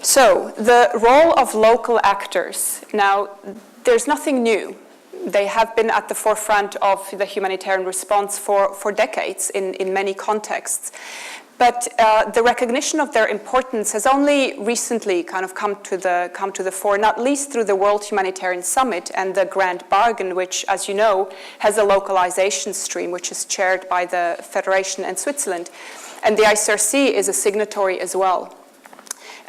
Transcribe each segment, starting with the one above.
So, the role of local actors. Now, there's nothing new. They have been at the forefront of the humanitarian response for decades in many contexts. But the recognition of their importance has only recently kind of come to the fore, not least through the World Humanitarian Summit and the Grand Bargain, which, as you know, has a localization stream, which is chaired by the Federation and Switzerland. And the ICRC is a signatory as well.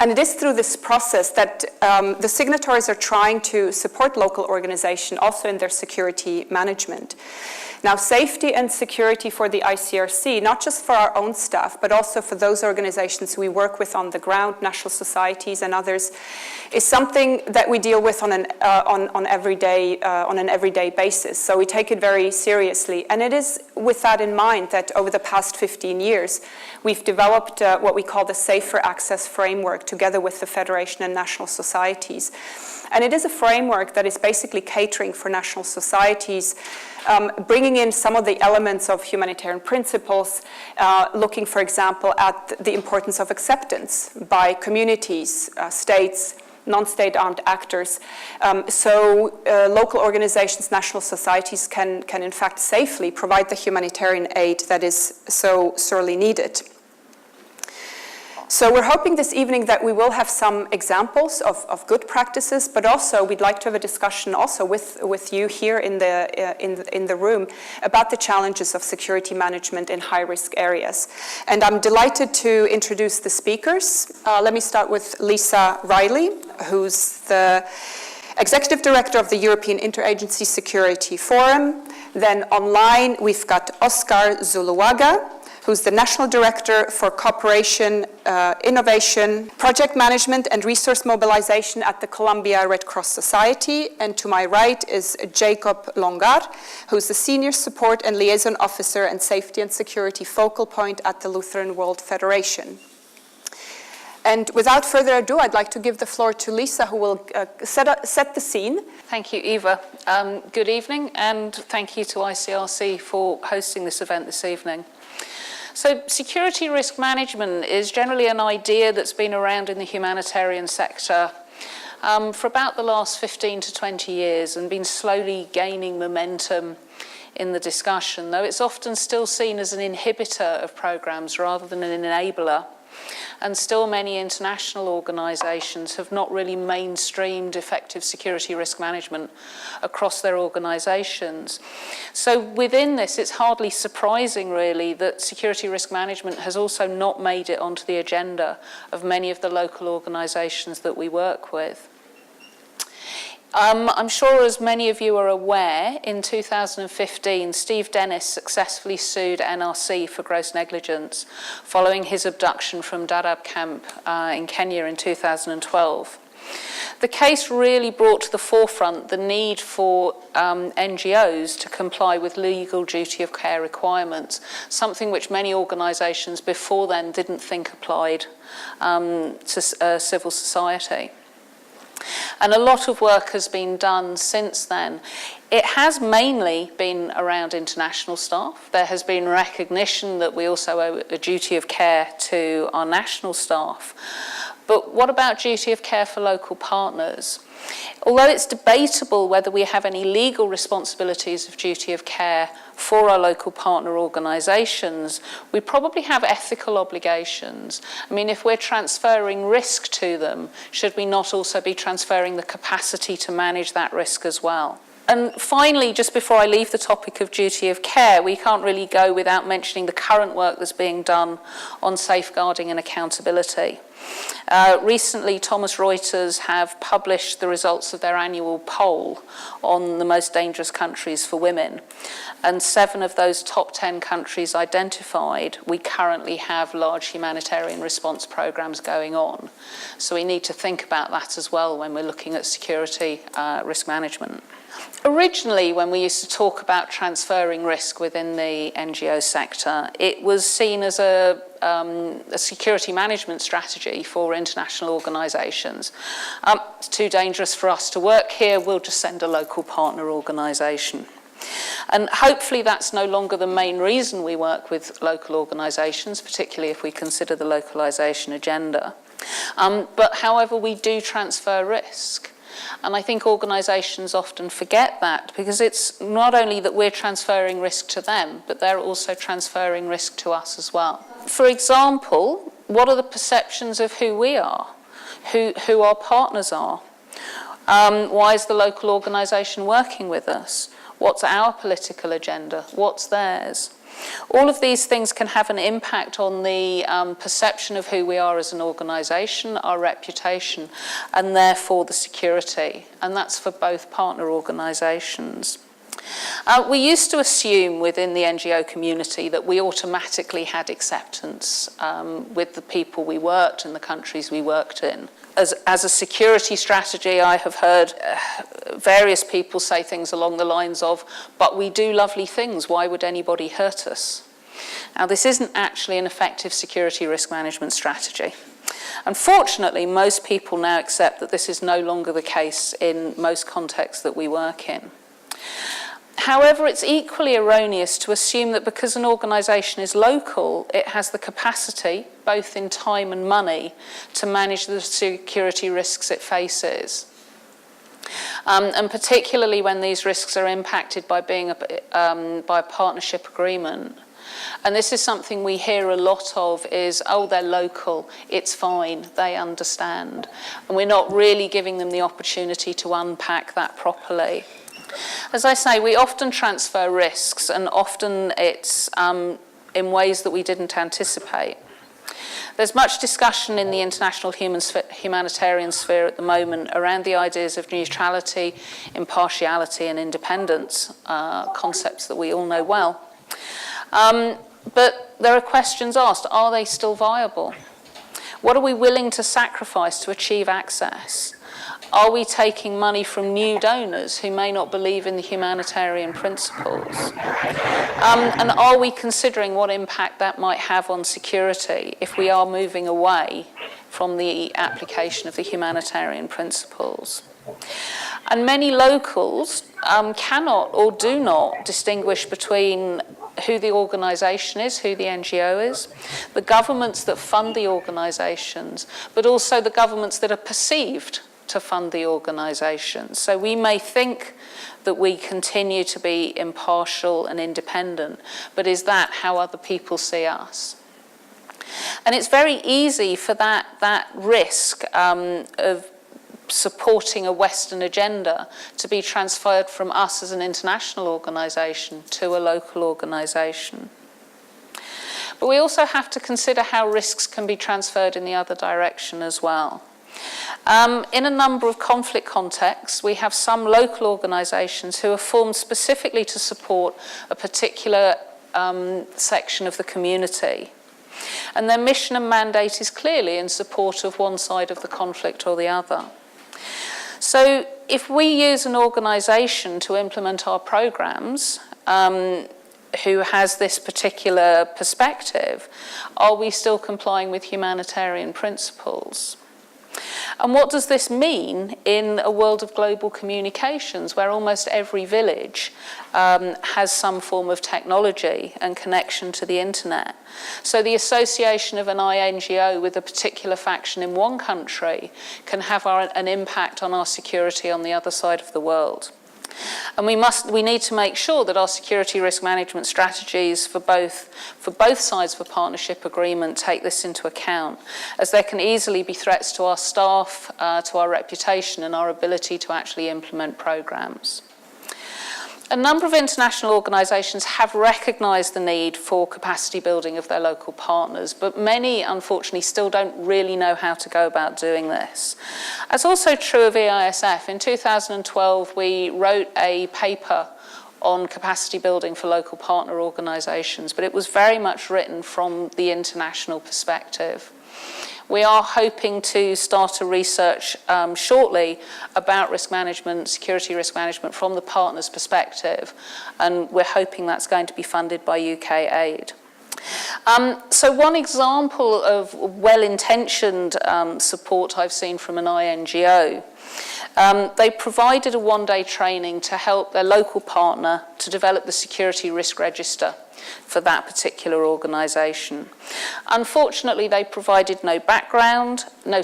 And it is through this process that the signatories are trying to support local organizations also in their security management. Now, safety and security for the ICRC, not just for our own staff, but also for those organizations we work with on the ground, national societies and others, is something that we deal with on an everyday basis. So we take it very seriously. And it is with that in mind that over the past 15 years, we've developed what we call the Safer Access Framework together with the Federation and national societies. And it is a framework that is basically catering for national societies, bringing in some of the elements of humanitarian principles, looking, for example, at the importance of acceptance by communities, states, non-state armed actors. So local organizations, national societies can in fact safely provide the humanitarian aid that is so sorely needed. So we're hoping this evening that we will have some examples of good practices, but also we'd like to have a discussion also with you here in the room about the challenges of security management in high-risk areas. And I'm delighted to introduce the speakers. Let me start with Lisa Reilly, who's the Executive Director of the European Interagency Security Forum. Then online, we've got Oscar Zuluaga, who's the National Director for Cooperation, Innovation, Project Management and Resource Mobilization at the Colombia Red Cross Society. And to my right is Jacob LONGAR, who's the Senior Support and Liaison Officer and Safety and Security Focal Point at the Lutheran World Federation. And without further ado, I'd like to give the floor to Lisa, who will set the scene. Thank you, Eva. Good evening, and thank you to ICRC for hosting this event this evening. So security risk management is generally an idea that's been around in the humanitarian sector for about the last 15 to 20 years and been slowly gaining momentum in the discussion, though it's often still seen as an inhibitor of programs rather than an enabler. And still many international organisations have not really mainstreamed effective security risk management across their organisations. So within this, it's hardly surprising really that security risk management has also not made it onto the agenda of many of the local organisations that we work with. I'm sure as many of you are aware, in 2015, Steve Dennis successfully sued NRC for gross negligence following his abduction from Dadaab camp in Kenya in 2012. The case really brought to the forefront the need for NGOs to comply with legal duty of care requirements, something which many organisations before then didn't think applied to civil society. And a lot of work has been done since then. It has mainly been around international staff. There has been recognition that we also owe a duty of care to our national staff. But what about duty of care for local partners? Although it's debatable whether we have any legal responsibilities of duty of care for our local partner organisations, we probably have ethical obligations. I mean, if we're transferring risk to them, should we not also be transferring the capacity to manage that risk as well? And finally, just before I leave the topic of duty of care, we can't really go without mentioning the current work that's being done on safeguarding and accountability. Recently, Thomson Reuters have published the results of their annual poll on the most dangerous countries for women. And 7 of those top 10 countries identified, we currently have large humanitarian response programs going on. So we need to think about that as well when we're looking at security risk management. Originally, when we used to talk about transferring risk within the NGO sector, it was seen as a security management strategy for international organisations. It's too dangerous for us to work here, we'll just send a local partner organisation. And hopefully that's no longer the main reason we work with local organisations, particularly if we consider the localisation agenda. But however, we do transfer risk. And I think organisations often forget that, because it's not only that we're transferring risk to them, but they're also transferring risk to us as well. For example, what are the perceptions of who we are, who our partners are? Why is the local organisation working with us? What's our political agenda? What's theirs? All of these things can have an impact on the perception of who we are as an organisation, our reputation, and therefore the security. And that's for both partner organisations. We used to assume within the NGO community that we automatically had acceptance with the people we worked and the countries we worked in. As a security strategy, I have heard various people say things along the lines of, but we do lovely things, why would anybody hurt us? Now, this isn't actually an effective security risk management strategy. Unfortunately, most people now accept that this is no longer the case in most contexts that we work in. However, it's equally erroneous to assume that because an organisation is local, it has the capacity, both in time and money, to manage the security risks it faces. And particularly when these risks are impacted by being by a partnership agreement. And this is something we hear a lot of is, oh, they're local, it's fine, they understand. And we're not really giving them the opportunity to unpack that properly. As I say, we often transfer risks, and often it's in ways that we didn't anticipate. There's much discussion in the international humanitarian sphere at the moment around the ideas of neutrality, impartiality, and independence, concepts that we all know well. But there are questions asked, are they still viable? What are we willing to sacrifice to achieve access? Are we taking money from new donors who may not believe in the humanitarian principles? And are we considering what impact that might have on security if we are moving away from the application of the humanitarian principles? And many locals cannot or do not distinguish between who the organisation is, who the NGO is, the governments that fund the organisations, but also the governments that are perceived to fund the organisation. So we may think that we continue to be impartial and independent, but is that how other people see us? And it's very easy for that risk of supporting a Western agenda to be transferred from us as an international organisation to a local organisation. But we also have to consider how risks can be transferred in the other direction as well. In a number of conflict contexts, we have some local organisations who are formed specifically to support a particular section of the community. And their mission and mandate is clearly in support of one side of the conflict or the other. So if we use an organisation to implement our programmes, who has this particular perspective, are we still complying with humanitarian principles? And what does this mean in a world of global communications where almost every village has some form of technology and connection to the internet? So the association of an INGO with a particular faction in one country can have an impact on our security on the other side of the world. And we need to make sure that our security risk management strategies for both sides of a partnership agreement take this into account, as there can easily be threats to our staff, to our reputation, and our ability to actually implement programs. A number of international organisations have recognised the need for capacity building of their local partners, but many, unfortunately, still don't really know how to go about doing this. That's also true of EISF. In 2012, we wrote a paper on capacity building for local partner organisations, but it was very much written from the international perspective. We are hoping to start a research shortly about risk management, security risk management from the partner's perspective, and we're hoping that's going to be funded by UK aid. So one example of well-intentioned support I've seen from an INGO, they provided a one-day training to help their local partner to develop the security risk register for that particular organisation. Unfortunately, they provided no background, no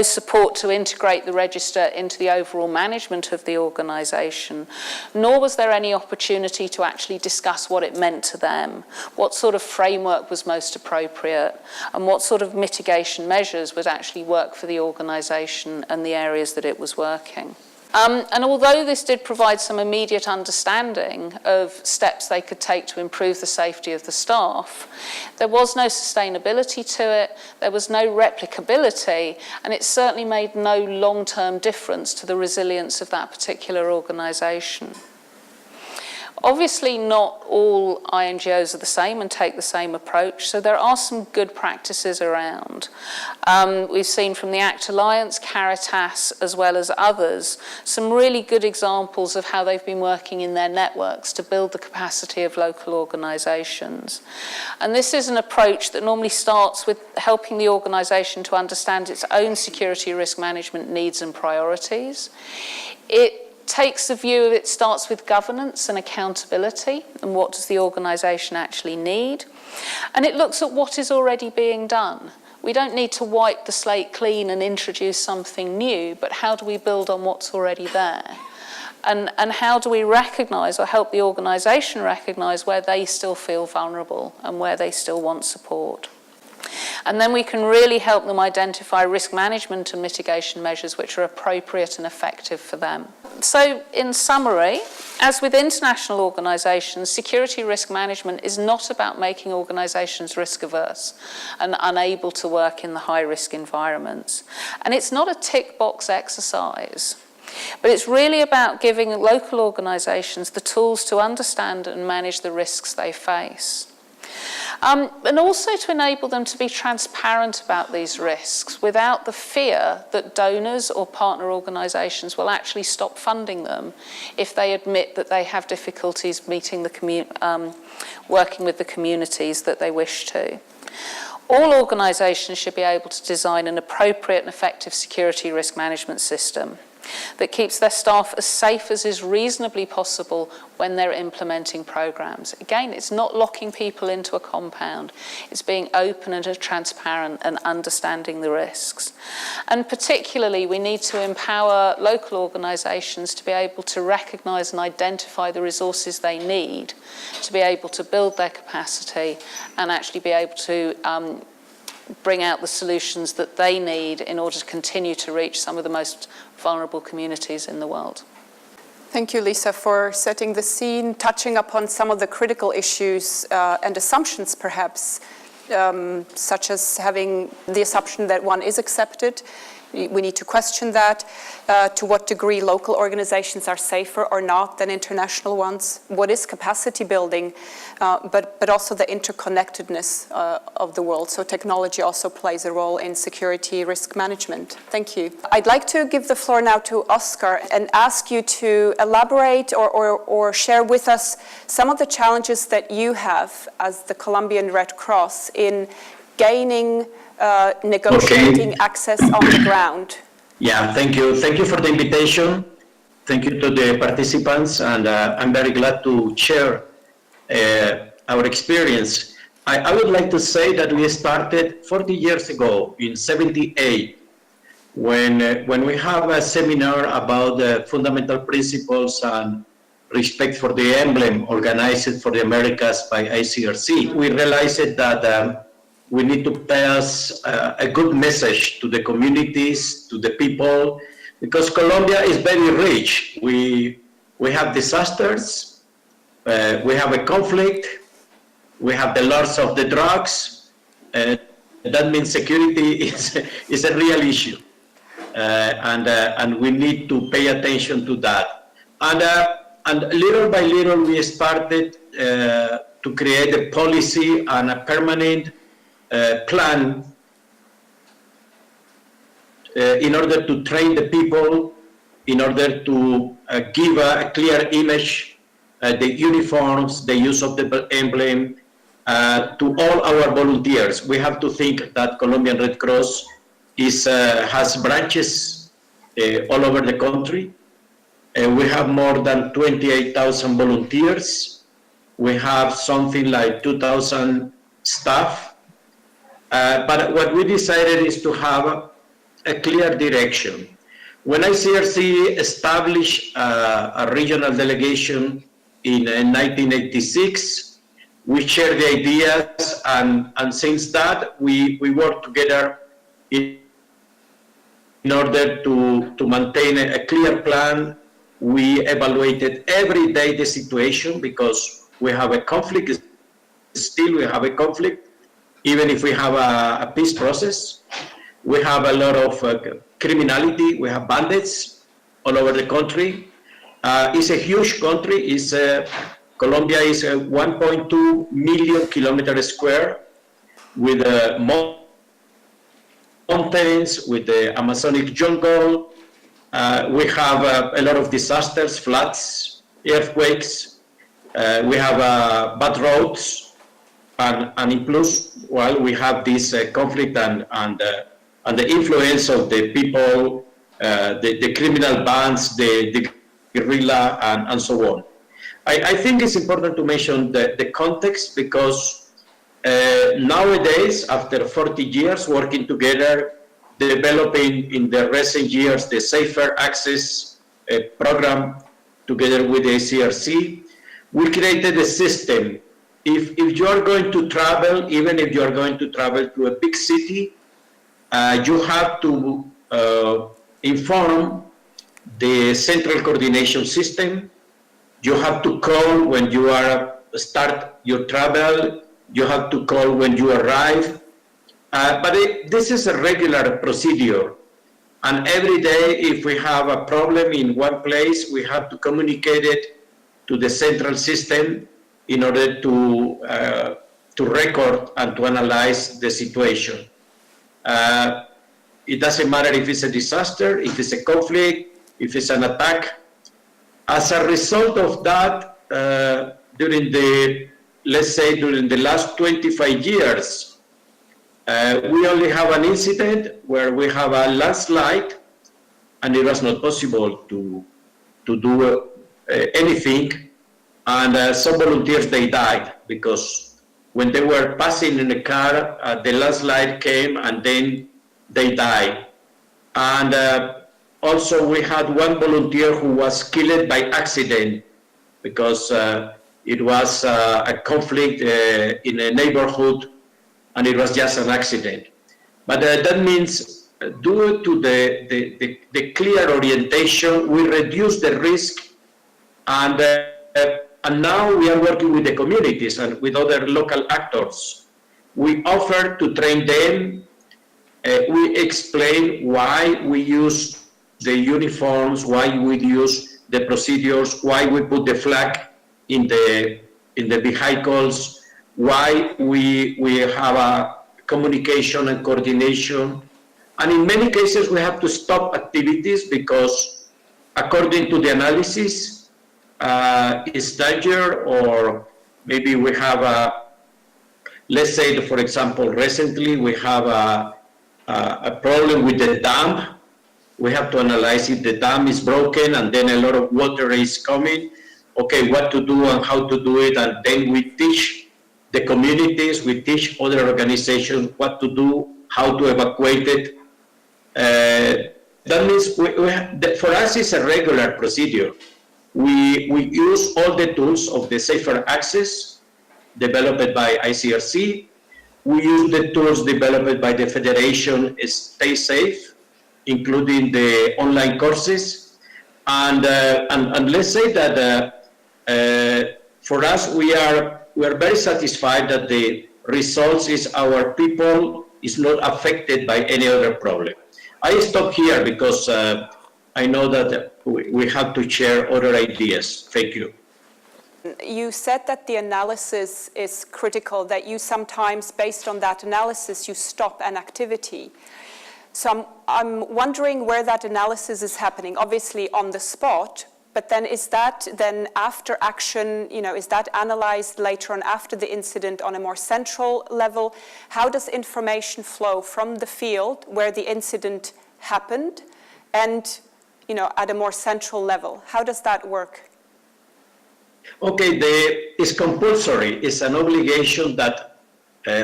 support to integrate the register into the overall management of the organisation, nor was there any opportunity to actually discuss what it meant to them, what sort of framework was most appropriate, and what sort of mitigation measures would actually work for the organisation and the areas that it was working. And although this did provide some immediate understanding of steps they could take to improve the safety of the staff, there was no sustainability to it, there was no replicability, and it certainly made no long-term difference to the resilience of that particular organisation. Obviously, not all INGOs are the same and take the same approach, so there are some good practices around. We've seen from the ACT Alliance, Caritas, as well as others, some really good examples of how they've been working in their networks to build the capacity of local organisations. And this is an approach that normally starts with helping the organisation to understand its own security risk management needs and priorities. It takes a view of it starts with governance and accountability and what does the organisation actually need, and it looks at what is already being done. We don't need to wipe the slate clean and introduce something new, but how do we build on what's already there, and how do we recognise or help the organisation recognise where they still feel vulnerable and where they still want support. And then we can really help them identify risk management and mitigation measures which are appropriate and effective for them. So, in summary, as with international organisations, security risk management is not about making organisations risk averse and unable to work in the high risk environments. And it's not a tick box exercise, but it's really about giving local organisations the tools to understand and manage the risks they face. And also to enable them to be transparent about these risks without the fear that donors or partner organisations will actually stop funding them if they admit that they have difficulties meeting the working with the communities that they wish to. All organisations should be able to design an appropriate and effective security risk management system that keeps their staff as safe as is reasonably possible when they're implementing programs. Again, it's not locking people into a compound. It's being open and transparent and understanding the risks. And particularly, we need to empower local organisations to be able to recognise and identify the resources they need to be able to build their capacity and actually be able to bring out the solutions that they need in order to continue to reach some of the most vulnerable communities in the world. Thank you, Lisa, for setting the scene, touching upon some of the critical issues and assumptions, perhaps, such as having the assumption that one is accepted. We need to question that, to what degree local organizations are safer or not than international ones. What is capacity building, but also the interconnectedness of the world. So technology also plays a role in security risk management. Thank you. I'd like to give the floor now to Oscar and ask you to elaborate or share with us some of the challenges that you have as the Colombian Red Cross in gaining negotiating access on the ground. Yeah, thank you. Thank you for the invitation. Thank you to the participants, and I'm very glad to share our experience. I would like to say that we started 40 years ago in '78 when we have a seminar about the fundamental principles and respect for the emblem organized for the Americas by ICRC. We realized that we need to pass a good message to the communities, to the people, because Colombia is very rich. We have disasters, we have a conflict, we have the loss of the drugs. That means security is a real issue, and we need to pay attention to that. And little by little, we started to create a policy and a permanent plan in order to train the people, in order to give a clear image, the uniforms, the use of the emblem, to all our volunteers. We have to think that Colombian Red Cross has branches all over the country. We have more than 28,000 volunteers. We have something like 2,000 staff. But what we decided is to have a clear direction. When ICRC established a regional delegation in 1986, we shared the ideas, and since that, we worked together in order to maintain a clear plan. We evaluated every day the situation, because we have a conflict, still we have a conflict, even if we have a peace process. We have a lot of criminality, we have bandits all over the country. It's a huge country. Colombia is 1.2 million kilometers square, with mountains, with the Amazonic jungle. We have a lot of disasters, floods, earthquakes. We have bad roads, and in plus, well, we have this conflict and the influence of the people, the criminal bands, the guerrilla, and so on. I think it's important to mention the context, because nowadays, after 40 years working together, developing in the recent years the Safer Access program together with the ICRC, we created a system. If you are going to travel, even if you are going to travel to a big city, you have to inform the central coordination system. You have to call when you start your travel. You have to call when you arrive. But this is a regular procedure. And every day, if we have a problem in one place, we have to communicate it to the central system in order to record and to analyze the situation. It doesn't matter if it's a disaster, if it's a conflict, if it's an attack. As a result of that, during the last 25 years, we only have an incident where we have a landslide, and it was not possible to do anything. And some volunteers, they died, because when they were passing in the car, the landslide came, and then they died. And also we had one volunteer who was killed by accident, because it was a conflict in a neighborhood, and it was just an accident. But that means, due to the clear orientation, we reduce the risk, and now we are working with the communities and with other local actors. We offer to train them. We explain why we use the uniforms, why we use the procedures, why we put the flag in the vehicles, why we have a communication and coordination. And in many cases, we have to stop activities because, according to the analysis, it's danger, or maybe we have let's say, for example, recently we have a problem with the dam. We have to analyze if the dam is broken and then a lot of water is coming. Okay, what to do and how to do it, and then we teach the communities, we teach other organizations what to do, how to evacuate it. That means for us it's a regular procedure. We use all the tools of the Safer Access developed by ICRC. We use the tools developed by the Federation Stay Safe, including the online courses. And let's say that for us, we are very satisfied that the results is our people is not affected by any other problem. I stop here because I know that we have to share other ideas. Thank you. You said that the analysis is critical, that you sometimes, based on that analysis, you stop an activity. So I'm wondering where that analysis is happening. Obviously on the spot, But then is that then after action, is that analyzed later on after the incident on a more central level? How does information flow from the field where the incident happened and, at a more central level? How does that work? Okay, it's compulsory. It's an obligation that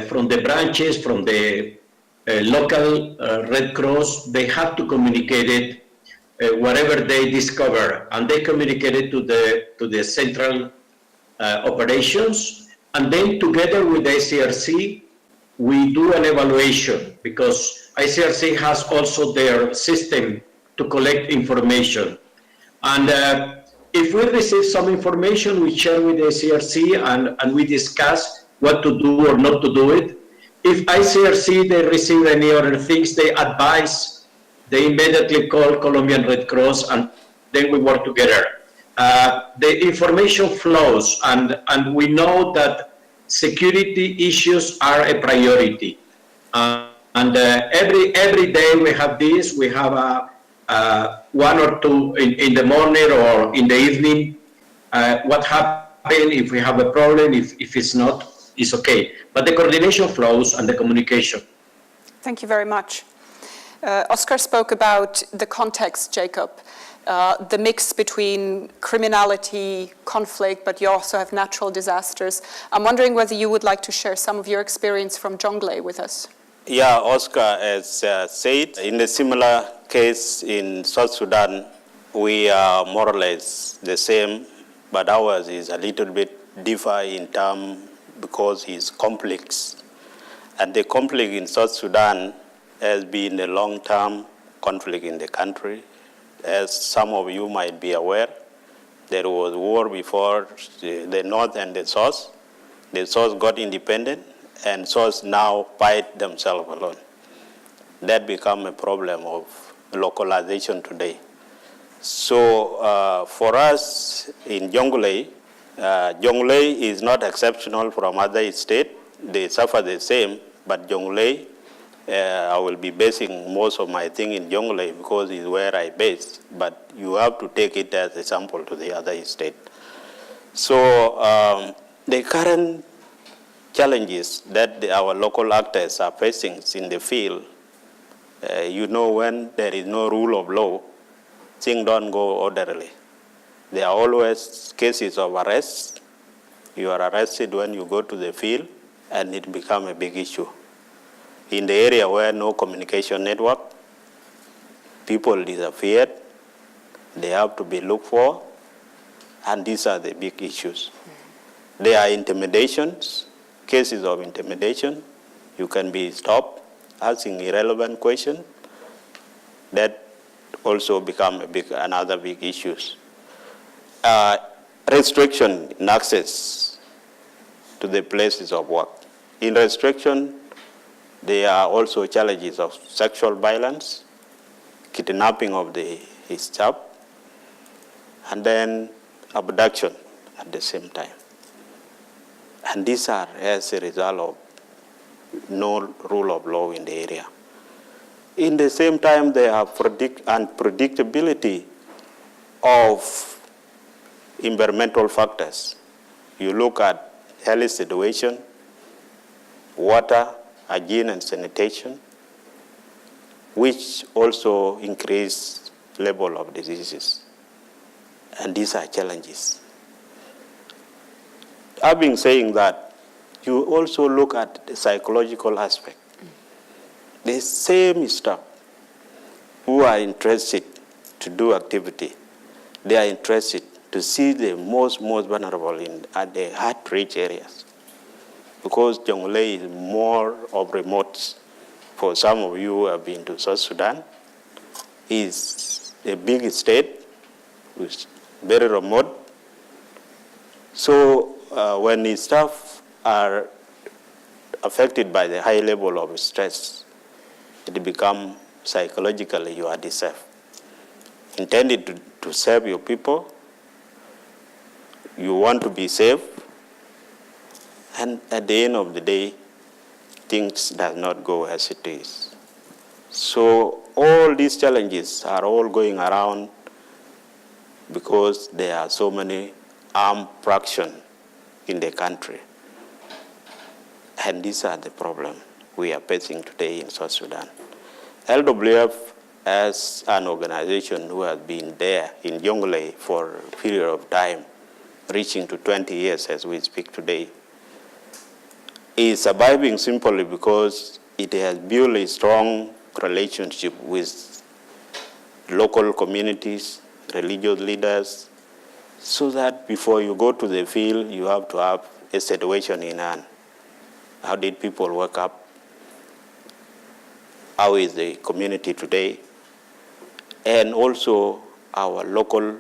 from the branches, from the local Red Cross, they have to communicate it whatever they discover, and they communicate it to the central operations, and then together with ICRC, we do an evaluation, because ICRC has also their system to collect information. And if we receive some information, we share with ICRC and we discuss what to do or not to do it. If ICRC, they receive any other things, they advise. They immediately call Colombian Red Cross, and then we work together. The information flows, and we know that security issues are a priority. Every day we have this. We have one or two in the morning or in the evening. What happened if we have a problem? If it's not, it's okay. But the coordination flows and the communication. Thank you very much. Oscar spoke about the context, Jacob, the mix between criminality, conflict, but you also have natural disasters. I'm wondering whether you would like to share some of your experience from Jonglei with us. Yeah, Oscar has said, in a similar case in South Sudan, we are more or less the same, but ours is a little bit different in terms because it's complex. And the conflict in South Sudan has been a long-term conflict in the country. As some of you might be aware, there was war before the North and the South. The South got independent, and South now fight themselves alone. That become a problem of localization today. So for us in Jonglei, Jonglei is not exceptional from other states. They suffer the same, but Jonglei, I will be basing most of my thing in Jonglei because it's where I base, but you have to take it as a sample to the other state. So the current challenges that our local actors are facing in the field, when there is no rule of law, things don't go orderly. There are always cases of arrest. You are arrested when you go to the field, and it becomes a big issue. In the area where no communication network, people disappeared, they have to be looked for, and these are the big issues. There are intimidations, cases of intimidation. You can be stopped asking irrelevant questions. That also become another big issues. Restriction in access to the places of work. In restriction, there are also challenges of sexual violence, kidnapping of the staff, and then abduction at the same time. And these are as a result of no rule of law in the area. In the same time, there are unpredictability of environmental factors. You look at health situation, water, hygiene and sanitation, which also increase level of diseases. And these are challenges. Having saying that, you also look at the psychological aspect. The same staff who are interested to do activity, they are interested to see the most vulnerable at the hard-to-reach areas. Because Jonglei is more of remote. For some of you who have been to South Sudan, it's a big state, which is very remote. So when the staff are affected by the high level of stress, it becomes psychologically you are disabled. Intended to serve your people, you want to be safe, and at the end of the day, things does not go as it is. So all these challenges are all going around because there are so many armed factions in the country. And these are the problems we are facing today in South Sudan. LWF, as an organization who has been there in Jonglei for a period of time, reaching to 20 years as we speak today, is surviving simply because it has built a strong relationship with local communities, religious leaders, so that before you go to the field, you have to have a situation in hand. How did people wake up? How is the community today? And also our local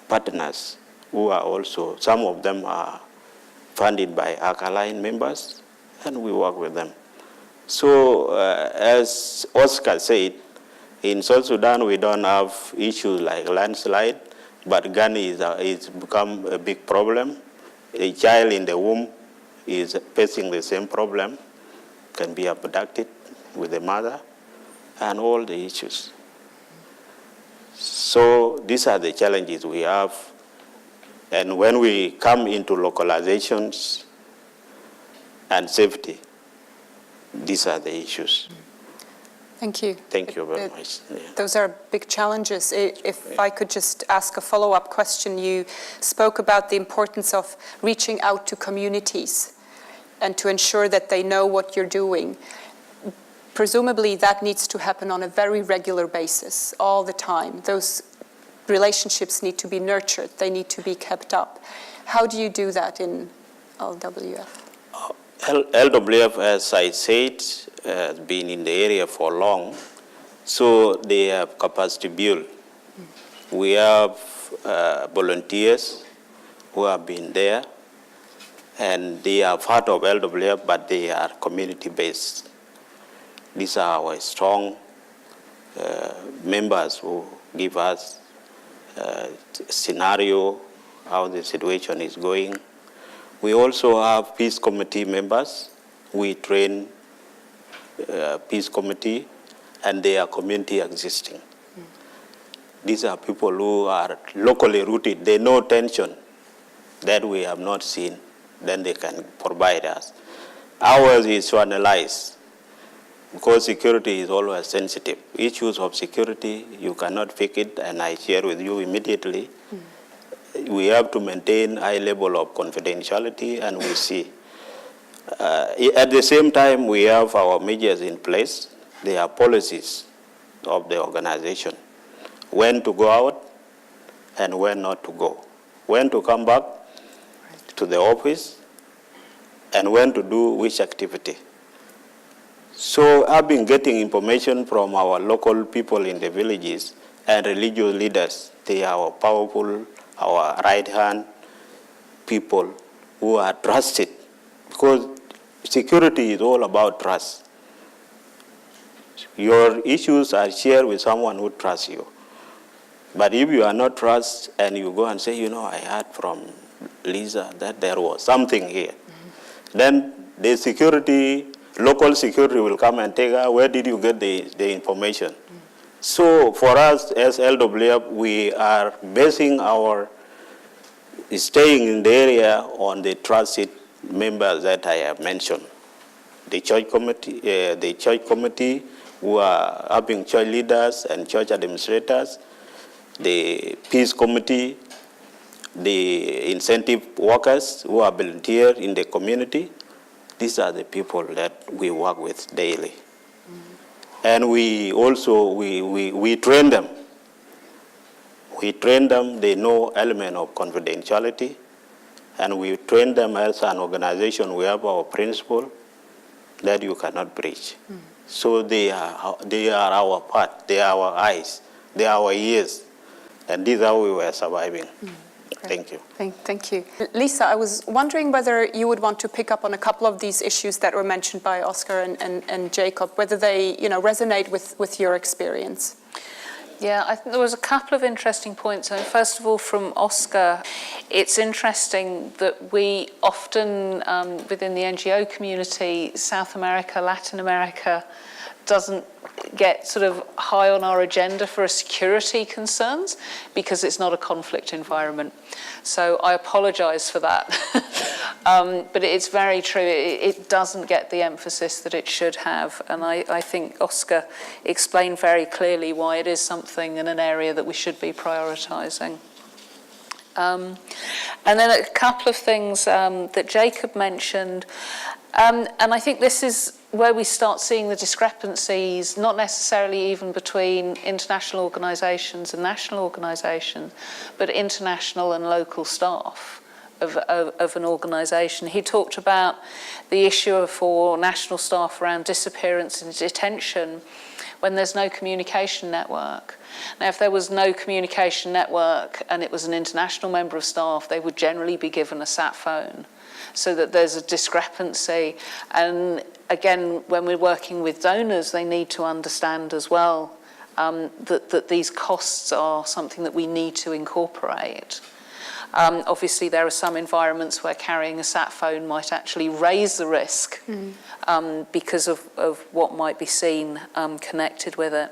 partners, who are also, some of them are funded by alkaline members, and we work with them. So as Oscar said, in South Sudan we don't have issues like landslide, but gun is become a big problem. A child in the womb is facing the same problem, can be abducted with the mother, and all the issues. So these are the challenges we have. And when we come into localizations and safety, these are the issues. Thank you. Thank you very much. Yeah. Those are big challenges. If I could just ask a follow-up question, you spoke about the importance of reaching out to communities and to ensure that they know what you're doing. Presumably that needs to happen on a very regular basis, all the time. Those relationships need to be nurtured, they need to be kept up. How do you do that in LWF? LWF, as I said, has been in the area for long, so they have capacity build. We have volunteers who have been there, and they are part of LWF, but they are community-based. These are our strong members who give us scenario, how the situation is going. We also have peace committee members. We train peace committee, and they are community existing. These are people who are locally rooted. They know tension that we have not seen, then they can provide us. Ours is to analyze, because security is always sensitive. Issues of security, you cannot fake it, and I share with you immediately. We have to maintain high level of confidentiality, and we see. At the same time, we have our measures in place. There are policies of the organization. When to go out and when not to go. When to come back to the office and when to do which activity. So I've been getting information from our local people in the villages and religious leaders. They are our powerful, our right-hand people who are trusted, because security is all about trust. Your issues are shared with someone who trusts you. But if you are not trust and you go and say, you know, I heard from Lisa that there was something here, then the security, local security will come and take her, where did you get the information? So for us as LWF, we are basing our staying in the area on the trusted members that I have mentioned. The church committee who are having church leaders and church administrators, the peace committee, the incentive workers who are volunteer in the community. These are the people that we work with daily. And we also, we train them. We train them, they know element of confidentiality, and we train them as an organization. We have our principle that you cannot breach. So they are our part, they are our eyes, they are our ears, and this is how we were surviving. Thank you. Thank you. Lisa, I was wondering whether you would want to pick up on a couple of these issues that were mentioned by Oscar and Jacob, whether they resonate with your experience. Yeah, I think there was a couple of interesting points. First of all, from Oscar, it's interesting that we often, within the NGO community, South America, Latin America, doesn't get sort of high on our agenda for security concerns because it's not a conflict environment. So I apologise for that. But it's very true. It doesn't get the emphasis that it should have. And I think Oscar explained very clearly why it is something in an area that we should be prioritising. And then a couple of things that Jacob mentioned. And I think this is where we start seeing the discrepancies, not necessarily even between international organisations and national organisations, but international and local staff of an organisation. He talked about the issue for national staff around disappearance and detention when there's no communication network. Now, if there was no communication network and it was an international member of staff, they would generally be given a sat phone, so that there's a discrepancy. And again, when we're working with donors, they need to understand as well that these costs are something that we need to incorporate. Obviously, there are some environments where carrying a sat phone might actually raise the risk because of what might be seen connected with it.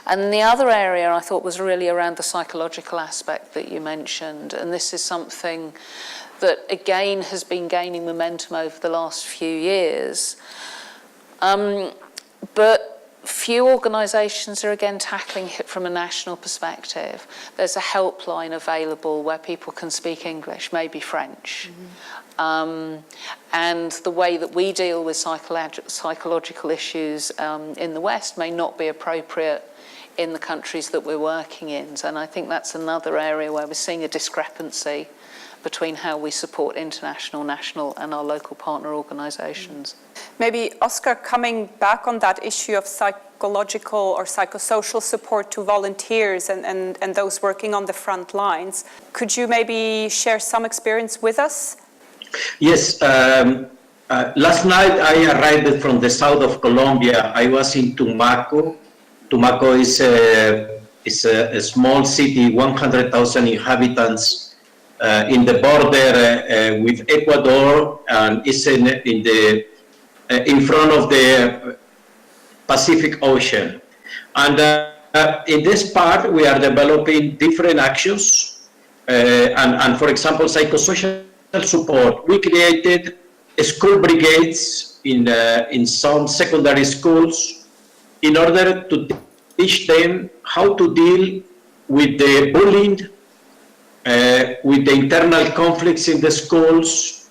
And the other area I thought was really around the psychological aspect that you mentioned, and this is something that again has been gaining momentum over the last few years. But few organisations are again tackling it from a national perspective. There's a helpline available where people can speak English, maybe French. And the way that we deal with psychological issues in the West may not be appropriate in the countries that we're working in. And I think that's another area where we're seeing a discrepancy between how we support international, national and our local partner organisations. Maybe, Oscar, coming back on that issue of psychological or psychosocial support to volunteers and those working on the front lines, could you maybe share some experience with us? Yes. Last night I arrived from the south of Colombia. I was in Tumaco. Tumaco is a small city, 100,000 inhabitants, in the border with Ecuador, and is in front of the Pacific Ocean. And in this part, we are developing different actions, and for example, psychosocial support. We created school brigades in some secondary schools in order to teach them how to deal with the bullying, with the internal conflicts in the schools,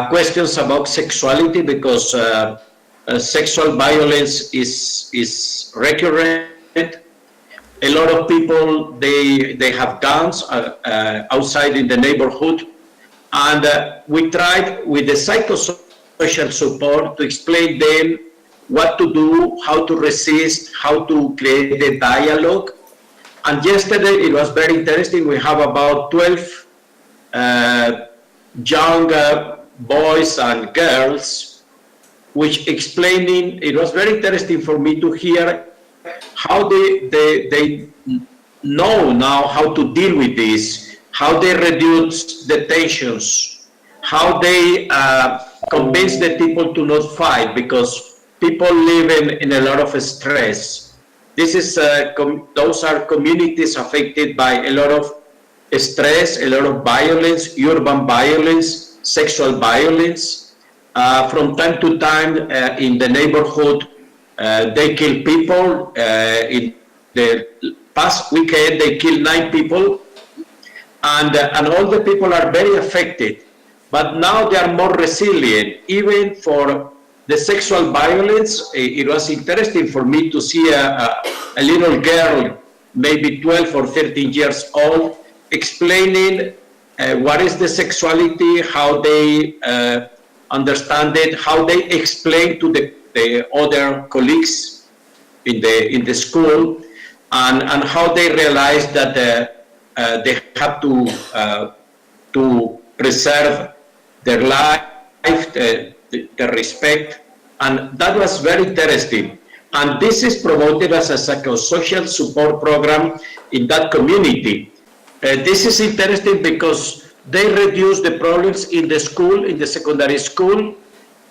questions about sexuality, because sexual violence is recurrent. A lot of people, they have guns outside in the neighborhood. And we tried with the psychosocial support to explain them what to do, how to resist, how to create a dialogue. And yesterday, it was very interesting. We have about 12 young boys and girls, which explaining, it was very interesting for me to hear how they know now how to deal with this, how they reduce the tensions, how they convince the people to not fight, because people live in a lot of stress. This is those are communities affected by a lot of stress, a lot of violence, urban violence, sexual violence. From time to time in the neighborhood, they kill people. In the past weekend, they killed 9 people, and all the people are very affected. But now they are more resilient, even for the sexual violence. It was interesting for me to see a little girl, maybe 12 or 13 years old, explaining what is the sexuality, how they understand it, how they explain to the other colleagues in the school, and how they realize that they have to preserve their life, the respect, and that was very interesting. And this is promoted as a psychosocial support program in that community. This is interesting because they reduce the problems in the school, in the secondary school,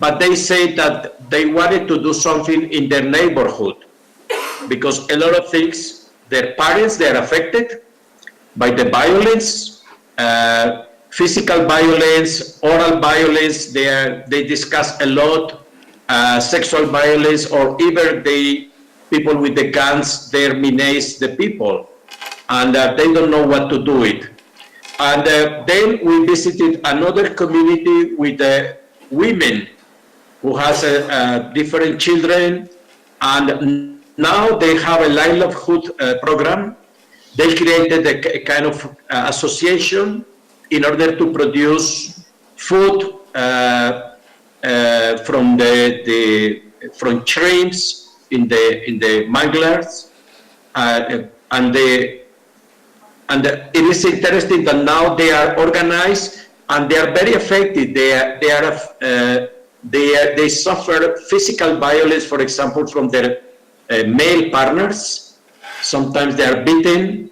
but they say that they wanted to do something in their neighborhood, because a lot of things, their parents, they are affected by the violence, physical violence, oral violence, they discuss a lot, sexual violence, or even the people with the guns, they menace the people, and they don't know what to do it. And then we visited another community with women who has different children, and now they have a livelihood program. They created a kind of association in order to produce food from from shrimps in the manglers, and it is interesting that now they are organized and they are very effective. They suffer physical violence, for example, from their male partners. Sometimes they are beaten,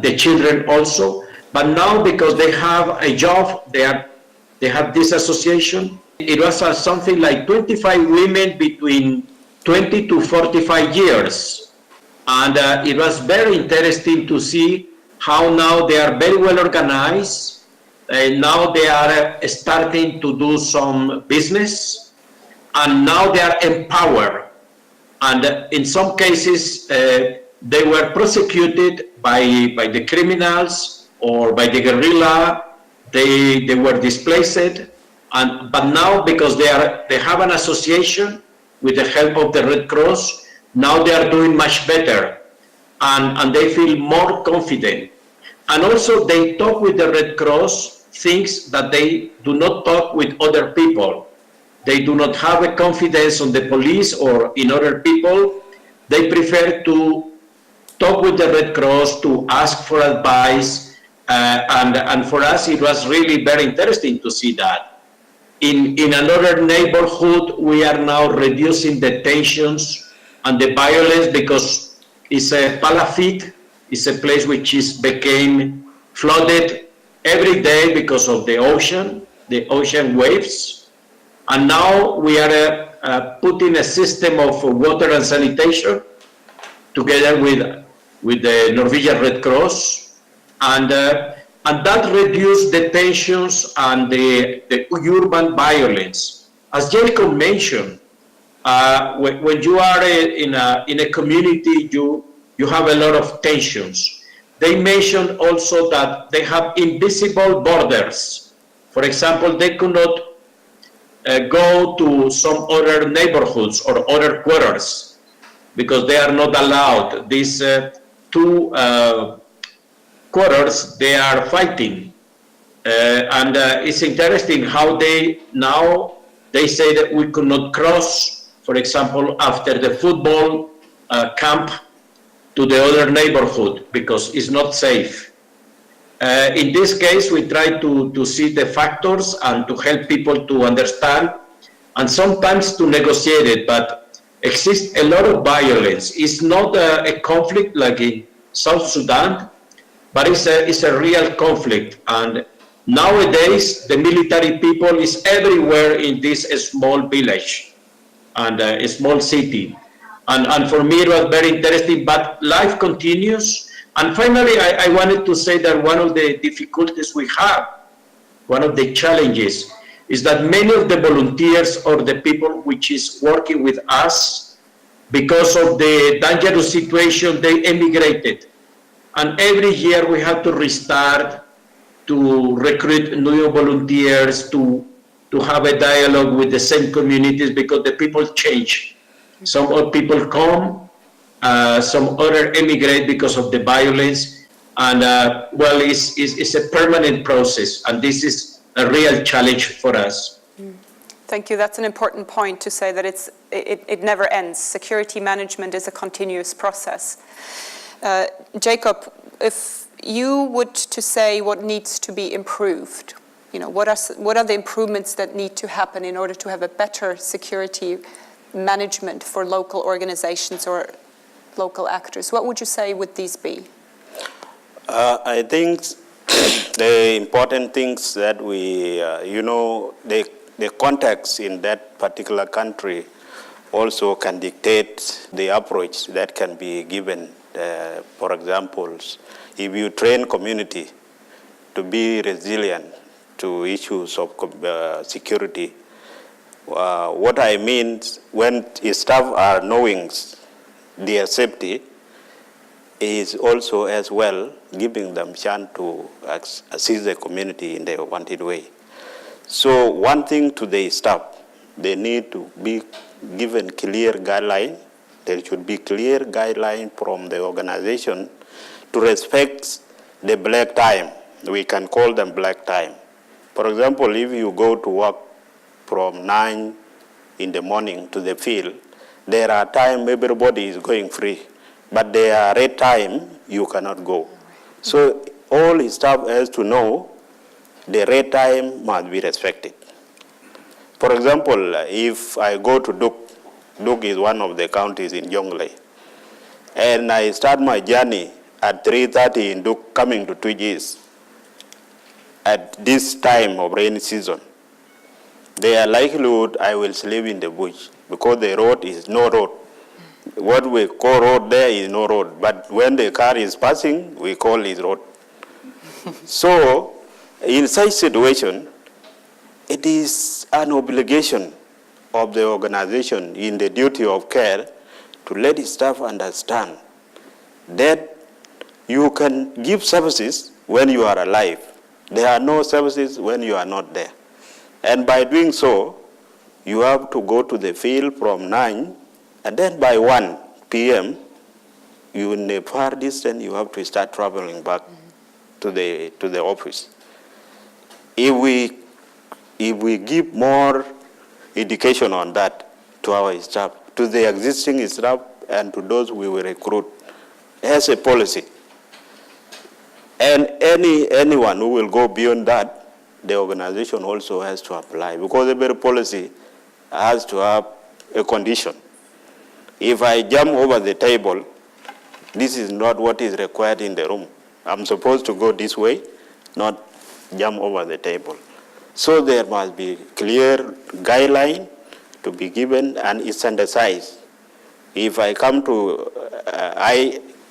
the children also. But now, because they have a job, they have this association. It was something like 25 women between 20 to 45 years. And it was very interesting to see how now they are very well organized. Now they are starting to do some business, and now they are empowered. And in some cases, they were prosecuted by the criminals or by the guerrilla. They were displaced, but now, because they have an association with the help of the Red Cross, now they are doing much better, and they feel more confident. And also they talk with the Red Cross things that they do not talk with other people. They do not have a confidence on the police or in other people. They prefer to talk with the Red Cross, to ask for advice, and for us it was really very interesting to see that. In another neighborhood, we are now reducing the tensions and the violence, because it's a Palafit, it's a place which became flooded every day because of the ocean waves. And now we are putting a system of water and sanitation together with the Norwegian Red Cross, and that reduced the tensions and the urban violence. As Jacob mentioned, when you are in a community, you have a lot of tensions. They mentioned also that they have invisible borders. For example, they could not go to some other neighborhoods or other quarters because they are not allowed. These two quarters, they are fighting. And it's interesting how they say that we could not cross, for example, after the football camp to the other neighborhood because it's not safe. In this case, we try to see the factors and to help people to understand and sometimes to negotiate it, but exists a lot of violence. It's not a conflict like in South Sudan, but it's a real conflict. And nowadays, the military people is everywhere in this small village and a small city. And for me, it was very interesting, but life continues. And finally, I wanted to say that one of the difficulties we have, one of the challenges, is that many of the volunteers or the people which is working with us, because of the dangerous situation, they emigrated. And every year we have to restart, to recruit new volunteers, to have a dialogue with the same communities because the people change. Some people come, some other emigrate because of the violence, and well, it's a permanent process, and this is a real challenge for us. Thank you. That's an important point to say that it never ends. Security management is a continuous process. Jacob, if you would to say what needs to be improved, what are the improvements that need to happen in order to have a better security management for local organizations or local actors, what would you say would these be? I think the important things that we, the context in that particular country also can dictate the approach that can be given. For example, if you train community to be resilient to issues of security, what I mean, when staff are knowing their safety, is also as well giving them chance to assist the community in their wanted way. So one thing to the staff, they need to be given clear guideline. There should be clear guideline from the organization to respect the black time. We can call them black time. For example, if you go to work from 9 in the morning to the field, there are times everybody is going free, but there are red time you cannot go. So all staff has to know the red time must be respected. For example, if I go to Duk is one of the counties in Jonglei, and I start my journey at 3:30 in Duk coming to Twigis at this time of rainy season, there are likelihood I will sleep in the bush because the road is no road. What we call road there is no road, but when the car is passing, we call it road. So in such situation, it is an obligation of the organization in the duty of care to let the staff understand that you can give services when you are alive. There are no services when you are not there. And by doing so, you have to go to the field from 9, and then by 1 p.m., you in a far distance, you have to start traveling back to the office. If we give more education on that to our staff, to the existing staff, and to those we will recruit as a policy, and anyone who will go beyond that, the organization also has to apply, because every policy has to have a condition. If I jump over the table, this is not what is required in the room. I'm supposed to go this way, not jump over the table. So there must be clear guideline to be given and it's standardized. If I come to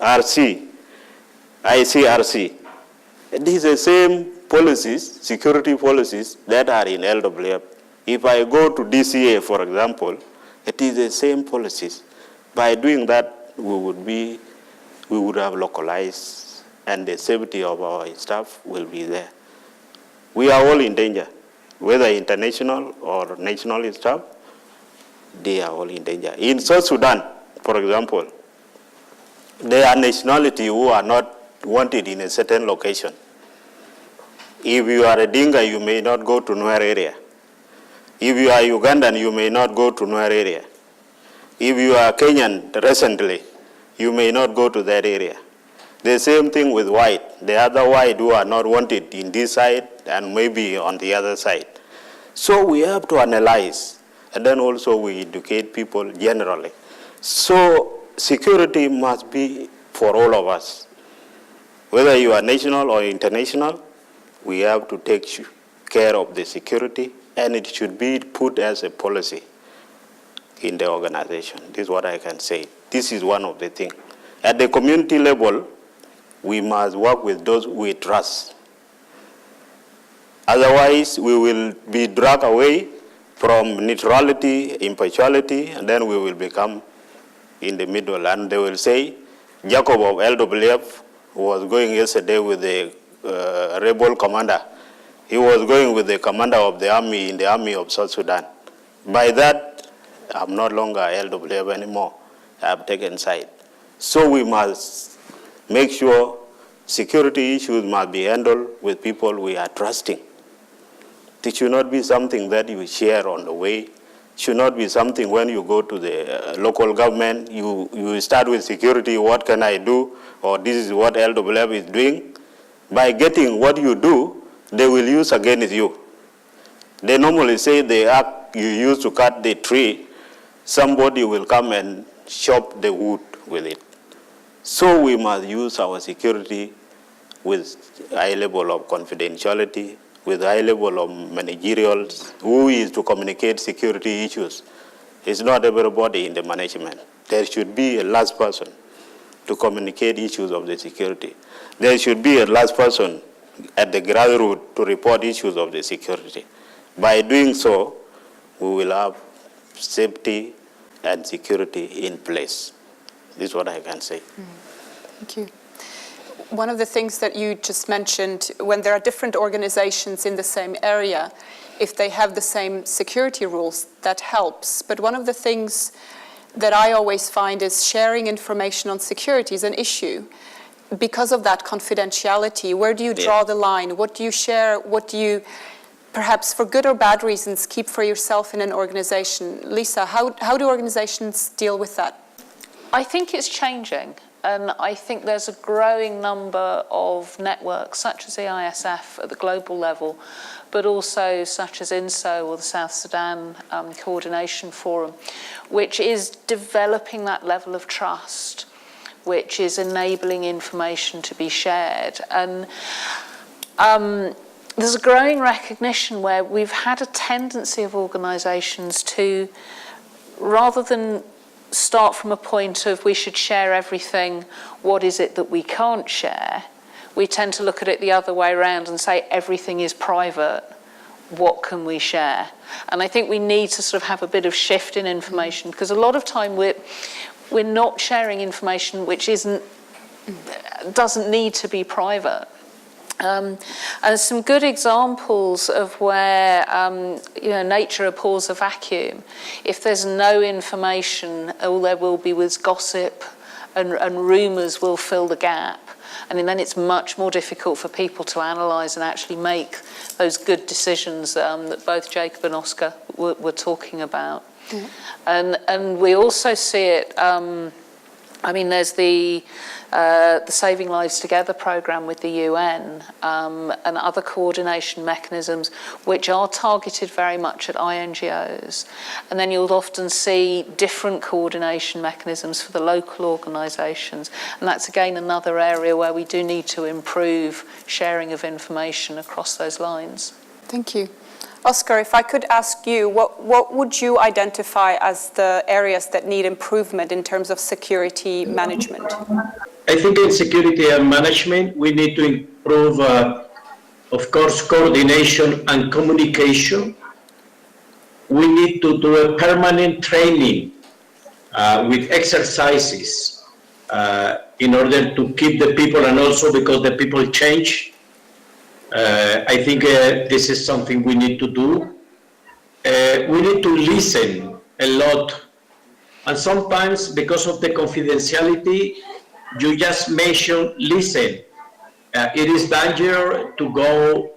ICRC, it is the same policies, security policies that are in LWF. If I go to DCA, for example, it is the same policies. By doing that, we would have localized, and the safety of our staff will be there. We are all in danger, whether international or national staff, they are all in danger. In South Sudan, for example, there are nationality who are not wanted in a certain location. If you are a Dinka, you may not go to Nuer area. If you are Ugandan, you may not go to Nuer area. If you are Kenyan recently, you may not go to that area. The same thing with white. The other white who are not wanted in this side and maybe on the other side. So we have to analyze, and then also we educate people generally. So security must be for all of us. Whether you are national or international, we have to take care of the security, and it should be put as a policy in the organization. This is what I can say. This is one of the things. At the community level, we must work with those we trust. Otherwise, we will be dragged away from neutrality, impartiality, and then we will become in the middle. And they will say, Jacob of LWF was going yesterday with the rebel commander. He was going with the commander of the army in the army of South Sudan. By that, I'm no longer LWF anymore. I have taken side. So we must make sure security issues must be handled with people we are trusting. It should not be something that you share on the way. It should not be something when you go to the local government, you start with security, what can I do? Or this is what LWF is doing. By getting what you do, they will use against you. They normally say the axe you use to cut the tree, somebody will come and chop the wood with it. So we must use our security with a high level of confidentiality, with high level of managerials who is to communicate security issues. It's not everybody in the management. There should be a last person to communicate issues of the security. There should be a last person at the grassroots to report issues of the security. By doing so, we will have safety and security in place. This is what I can say. Thank you. One of the things that you just mentioned, when there are different organizations in the same area, if they have the same security rules, that helps. But one of the things that I always find is sharing information on security is an issue. Because of that confidentiality, where do you draw the line? What do you share? What do you, perhaps for good or bad reasons, keep for yourself in an organization? Lisa, how do organizations deal with that? I think it's changing. And I think there's a growing number of networks, such as EISF at the global level, but also such as INSO or the South Sudan Coordination Forum, which is developing that level of trust, which is enabling information to be shared. And there's a growing recognition where we've had a tendency of organisations to, rather than start from a point of we should share everything, what is it that we can't share, we tend to look at it the other way around and say everything is private, what can we share? And I think we need to sort of have a bit of shift in information, because a lot of time we're not sharing information which doesn't need to be private. And some good examples of where nature abhors a vacuum. If there's no information, all there will be was gossip, and rumours will fill the gap. And then it's much more difficult for people to analyse and actually make those good decisions that both Jacob and Oscar were talking about. Mm-hmm. And we also see it. There's the Saving Lives Together programme with the UN and other coordination mechanisms which are targeted very much at INGOs. And then you'll often see different coordination mechanisms for the local organisations. And that's again another area where we do need to improve sharing of information across those lines. Thank you. Oscar, if I could ask you, what would you identify as the areas that need improvement in terms of security management? I think in security and management, we need to improve, of course, coordination and communication. We need to do a permanent training with exercises in order to keep the people, and also because the people change. I think this is something we need to do. We need to listen a lot. And sometimes, because of the confidentiality, you just mention listen. It is dangerous to go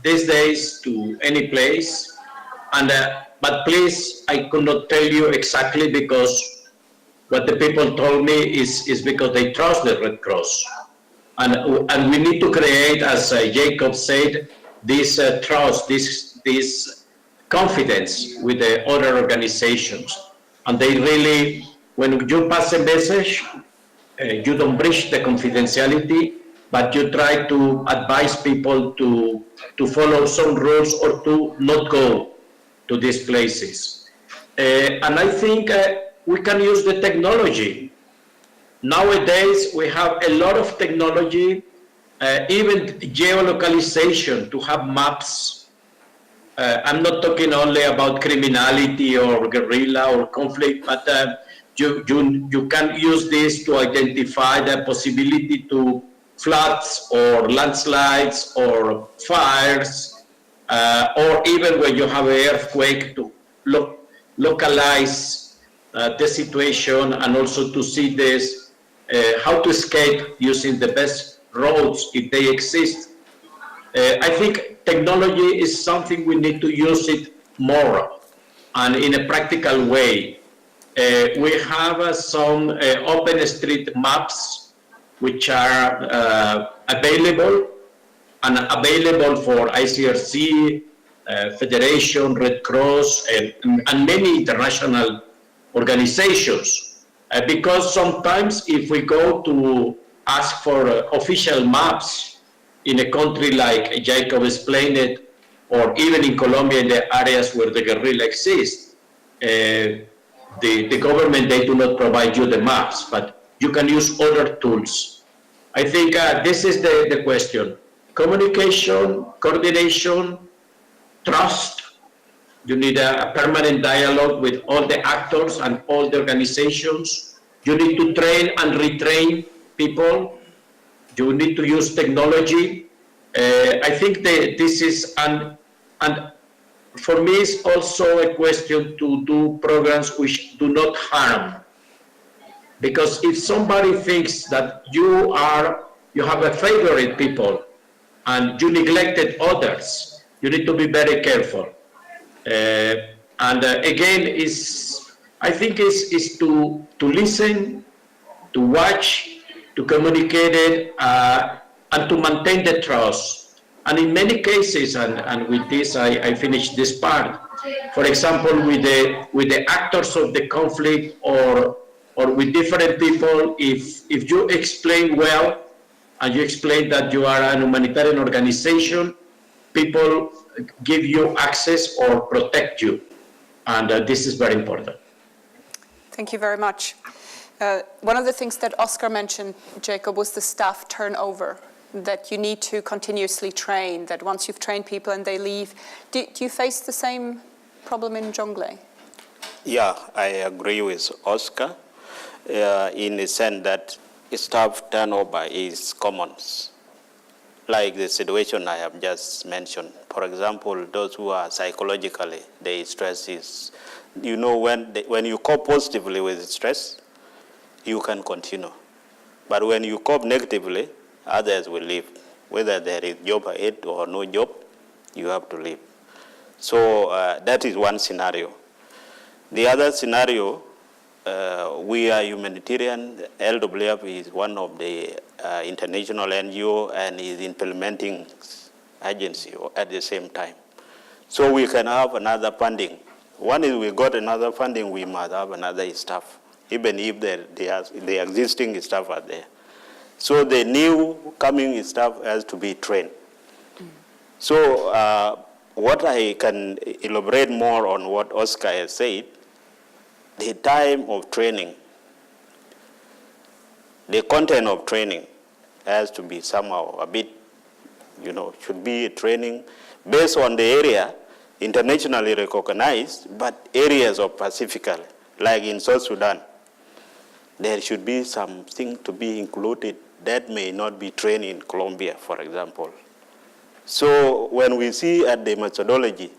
these days to any place. But please, I could not tell you exactly, because what the people told me is because they trust the Red Cross. And we need to create, as Jacob said, this trust, this confidence with the other organizations. And they really, when you pass a message, you don't breach the confidentiality, but you try to advise people to follow some rules or to not go to these places. And I think we can use the technology. Nowadays, we have a lot of technology, even geolocalization, to have maps. I'm not talking only about criminality or guerrilla or conflict, but you can use this to identify the possibility to floods or landslides or fires, or even when you have an earthquake, to localize the situation, and also to see this, how to escape using the best roads if they exist. I think technology is something we need to use it more and in a practical way. We have some open street maps which are available for ICRC, Federation, Red Cross, and many international organizations. Because sometimes if we go to ask for official maps in a country like Jacob explained it, or even in Colombia in the areas where the guerrilla exists, the government, they do not provide you the maps, but you can use other tools. I think this is the question. Communication, coordination, trust. You need a permanent dialogue with all the actors and all the organizations. You need to train and retrain people. You need to use technology. I think this is, and for me, it's also a question to do programs which do not harm. Because if somebody thinks that you have a favorite people and you neglected others, you need to be very careful. Again, I think is to listen, to watch, to communicate it, and to maintain the trust. And in many cases, and with this I finish this part. For example, with the actors of the conflict or with different people, if you explain well and you explain that you are an humanitarian organization, people give you access or protect you, and this is very important. Thank you very much. One of the things that Oscar mentioned, Jacob, was the staff turnover, that you need to continuously train, that once you've trained people and they leave. Do you face the same problem in Jonglei? Yeah, I agree with Oscar in the sense that staff turnover is common. Like the situation I have just mentioned. For example, those who are psychologically, the stress is, when you cope positively with stress, you can continue. But when you cope negatively, others will leave. Whether there is job ahead or no job, you have to leave. So that is one scenario. The other scenario, we are humanitarian. LWF is one of the international NGO and is implementing agency at the same time. So we can have another funding. One is we got another funding, we must have another staff, even if the existing staff are there. So the new coming staff has to be trained. So what I can elaborate more on what Oscar has said, the time of training, the content of training has to be somehow a bit, should be training based on the area, internationally recognized, but areas of specifically, like in South Sudan, there should be something to be included that may not be trained in Colombia, for example. So when we see at the methodology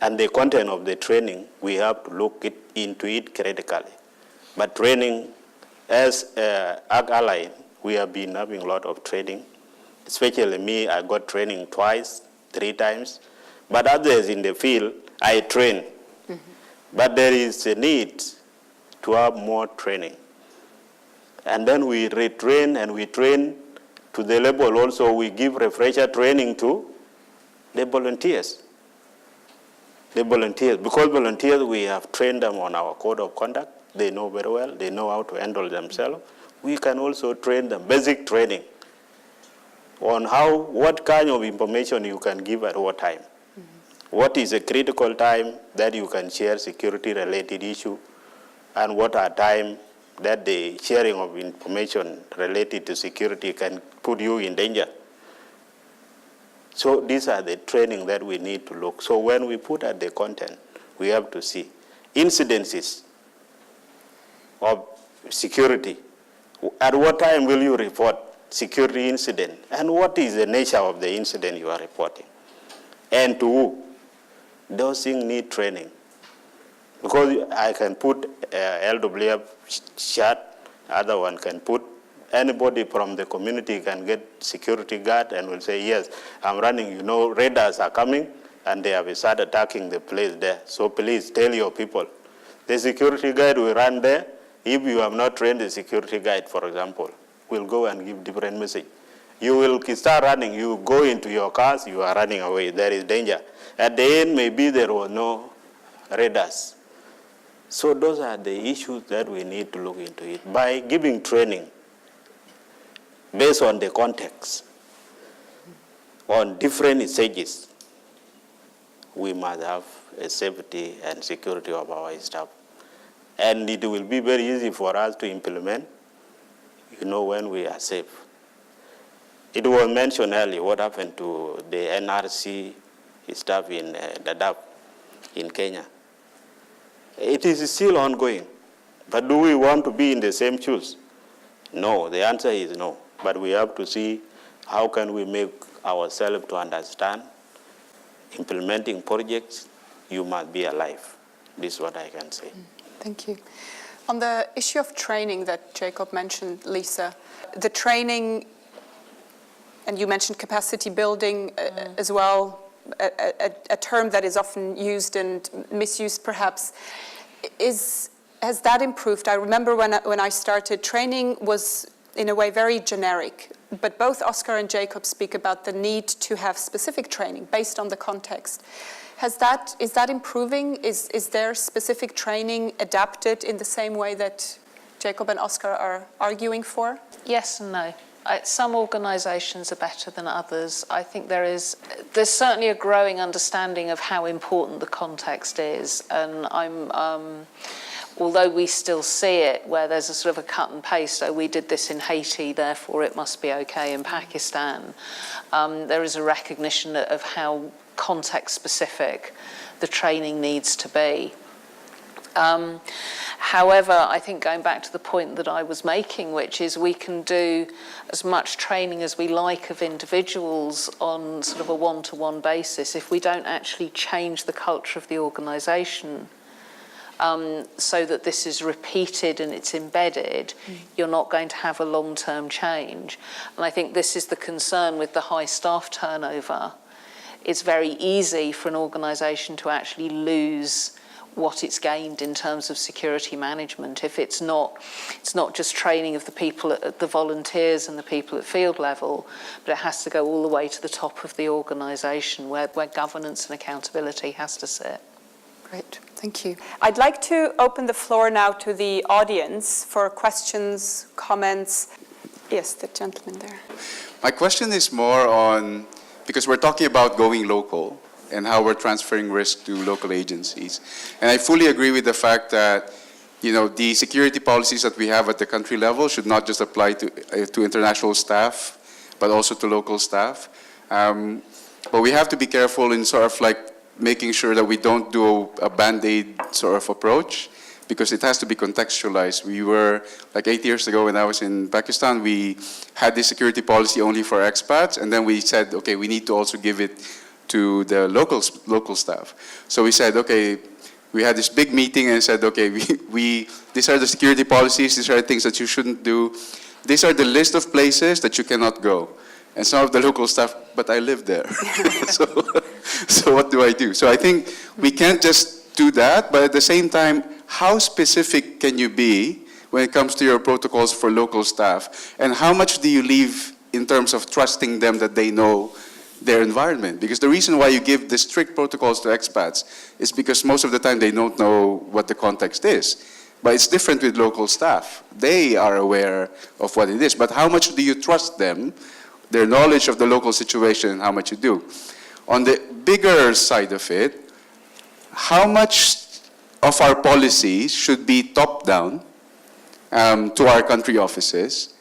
and the content of the training, we have to look into it critically. But training, as AG Ally, we have been having a lot of training. Especially me, I got training twice, 3 times. But others in the field, I train. Mm-hmm. But there is a need to have more training. And then we retrain and we train to the level also we give refresher training to the volunteers. Because volunteers, we have trained them on our code of conduct. They know very well. They know how to handle themselves. We can also train them, basic training, on what kind of information you can give at what time. Mm-hmm. What is a critical time that you can share security-related issue, and what are time that the sharing of information related to security can put you in danger. So these are the training that we need to look. So when we put at the content, we have to see incidences of security. At what time will you report security incident? And what is the nature of the incident you are reporting? And to who? Those things need training. Because I can put LWF chat, other one can put, anybody from the community can get security guard and will say, yes, I'm running, raiders are coming and they have started attacking the place there. So please tell your people. The security guard will run there. If you have not trained the security guide, for example, will go and give different message. You will start running, you go into your cars, you are running away, there is danger. At the end, maybe there was no raiders. So those are the issues that we need to look into it. By giving training based on the context, on different stages, we must have a safety and security of our staff. And it will be very easy for us to implement, when we are safe. It was mentioned earlier what happened to the NRC staff in Dadaab in Kenya. It is still ongoing. But do we want to be in the same shoes? No, the answer is no. But we have to see how can we make ourselves to understand implementing projects, you must be alive. This is what I can say. Thank you. On the issue of training that Jacob mentioned, Lisa, the training, and you mentioned capacity building as well, a term that is often used and misused perhaps, has that improved? I remember when I started, training was in a way very generic, but both Oscar and Jacob speak about the need to have specific training based on the context. Is that improving? Is there specific training adapted in the same way that Jacob and Oscar are arguing for? Yes and no. Some organisations are better than others. I think there's certainly a growing understanding of how important the context is, and although we still see it where there's a sort of a cut and paste, so we did this in Haiti, therefore it must be okay in Pakistan, there is a recognition of how context-specific the training needs to be. However, I think going back to the point that I was making, which is we can do as much training as we like of individuals on sort of a one-to-one basis. If we don't actually change the culture of the organisation so that this is repeated and it's embedded, you're not going to have a long-term change. And I think this is the concern with the high staff turnover. It's very easy for an organisation to actually lose what it's gained in terms of security management if it's not just training of the people at the volunteers and the people at field level, but it has to go all the way to the top of the organisation where governance and accountability has to sit. Great, thank you. I'd like to open the floor now to the audience for questions, comments. Yes, the gentleman there. My question is more on, because we're talking about going local and how we're transferring risk to local agencies. And I fully agree with the fact that, the security policies that we have at the country level should not just apply to international staff, but also to local staff. But we have to be careful in sort of like making sure that we don't do a Band-Aid sort of approach, because it has to be contextualized. We were, like 8 years ago when I was in Pakistan, we had this security policy only for expats, and then we said, okay, we need to also give it to the local staff. So we said, okay, we had this big meeting and said, okay, these are the security policies, these are the things that you shouldn't do. These are the list of places that you cannot go. And some of the local staff, but I live there. So what do I do? So I think we can't just do that, but at the same time, how specific can you be when it comes to your protocols for local staff? And how much do you leave in terms of trusting them that they know their environment? Because the reason why you give the strict protocols to expats is because most of the time they don't know what the context is. But it's different with local staff. They are aware of what it is. But how much do you trust them, their knowledge of the local situation, and how much you do? On the bigger side of it, how much of our policies should be top-down to our country offices,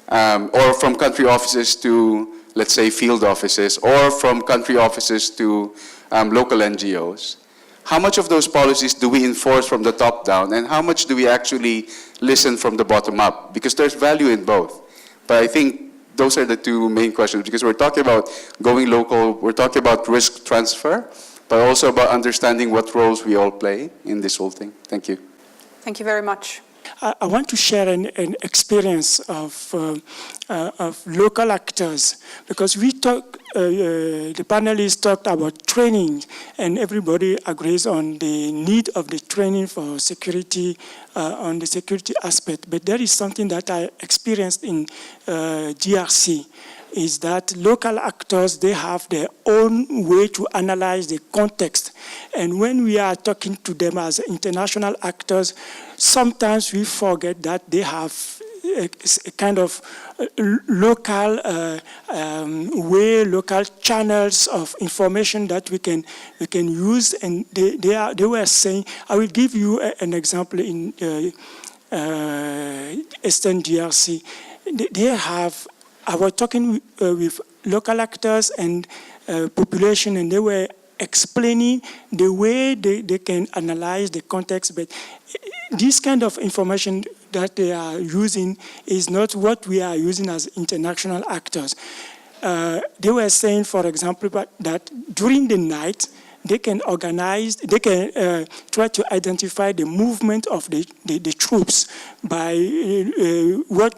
or from country offices to, let's say, field offices, or from country offices to local NGOs? How much of those policies do we enforce from the top down, and how much do we actually listen from the bottom up? Because there's value in both. But I think those are the two main questions, because we're talking about going local, we're talking about risk transfer, but also about understanding what roles we all play in this whole thing. Thank you. Thank you very much. I want to share an experience of local actors, because we talk, the panelists talked about training, and everybody agrees on the need of the training for security, on the security aspect. But there is something that I experienced in GRC, is that local actors, they have their own way to analyze the context. And when we are talking to them as international actors, sometimes we forget that they have a kind of local local channels of information that we can use. And they were saying, I will give you an example in Eastern DRC. They have, I was talking with local actors and population, and they were explaining the way they can analyze the context, but this kind of information that they are using is not what we are using as international actors. They were saying, for example, that during the night, they can organize, they can try to identify the movement of the troops by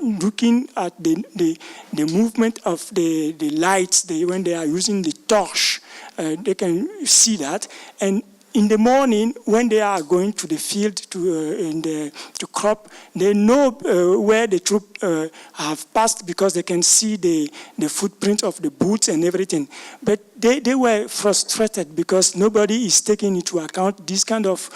looking at the movement of the lights. When they are using the torch, they can see that. And in the morning, when they are going to the field to crop, they know where the troops have passed because they can see the footprint of the boots and everything. But they were frustrated because nobody is taking into account this kind of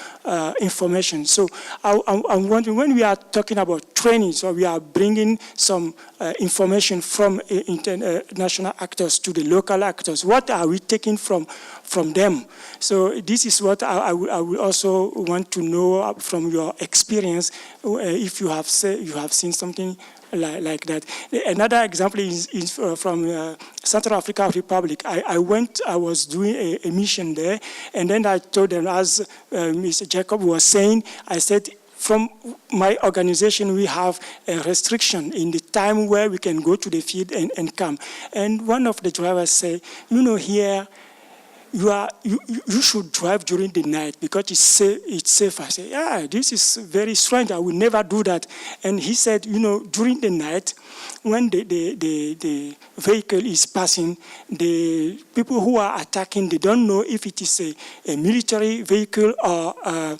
information. So I'm wondering, when we are talking about training, so we are bringing some information from international actors to the local actors. What are we taking from them? So this is what I would also want to know from your experience, if you have seen something like that. Another example is from Central African Republic. I was doing a mission there, and then I told them, as Mr. Jacob was saying, I said, from my organization, we have a restriction in the time where we can go to the field and come. And one of the drivers said, here, you should drive during the night because it's safe. I said, yeah, this is very strange. I will never do that. And he said, during the night, when the vehicle is passing, the people who are attacking, they don't know if it is a military vehicle or an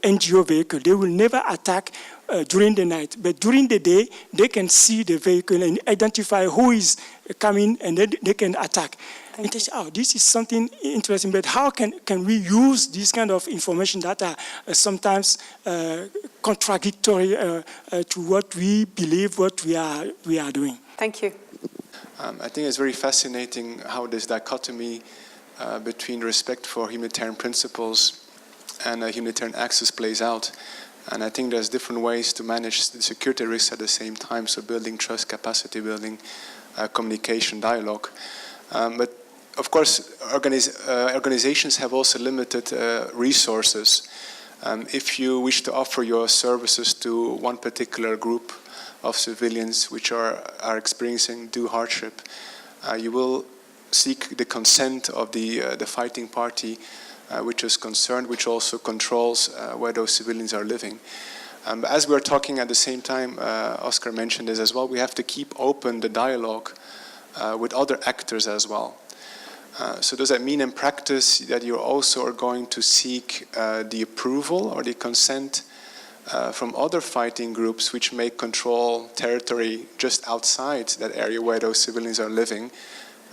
NGO vehicle. They will never attack during the night. But during the day, they can see the vehicle and identify who is coming, and then they can attack. And they say, this is something interesting, but how can we use this kind of information that are sometimes contradictory to what we believe, what we are doing? Thank you. I think it's very fascinating how this dichotomy between respect for humanitarian principles and humanitarian access plays out. And I think there's different ways to manage the security risks at the same time, so building trust, capacity building, communication, dialogue. But of course, organizations have also limited resources. If you wish to offer your services to one particular group of civilians which are experiencing due hardship, you will seek the consent of the fighting party which is concerned, which also controls where those civilians are living. As we're talking at the same time, Oscar mentioned this as well, we have to keep open the dialogue with other actors as well. So does that mean in practice that you also are going to seek the approval or the consent from other fighting groups which may control territory just outside that area where those civilians are living,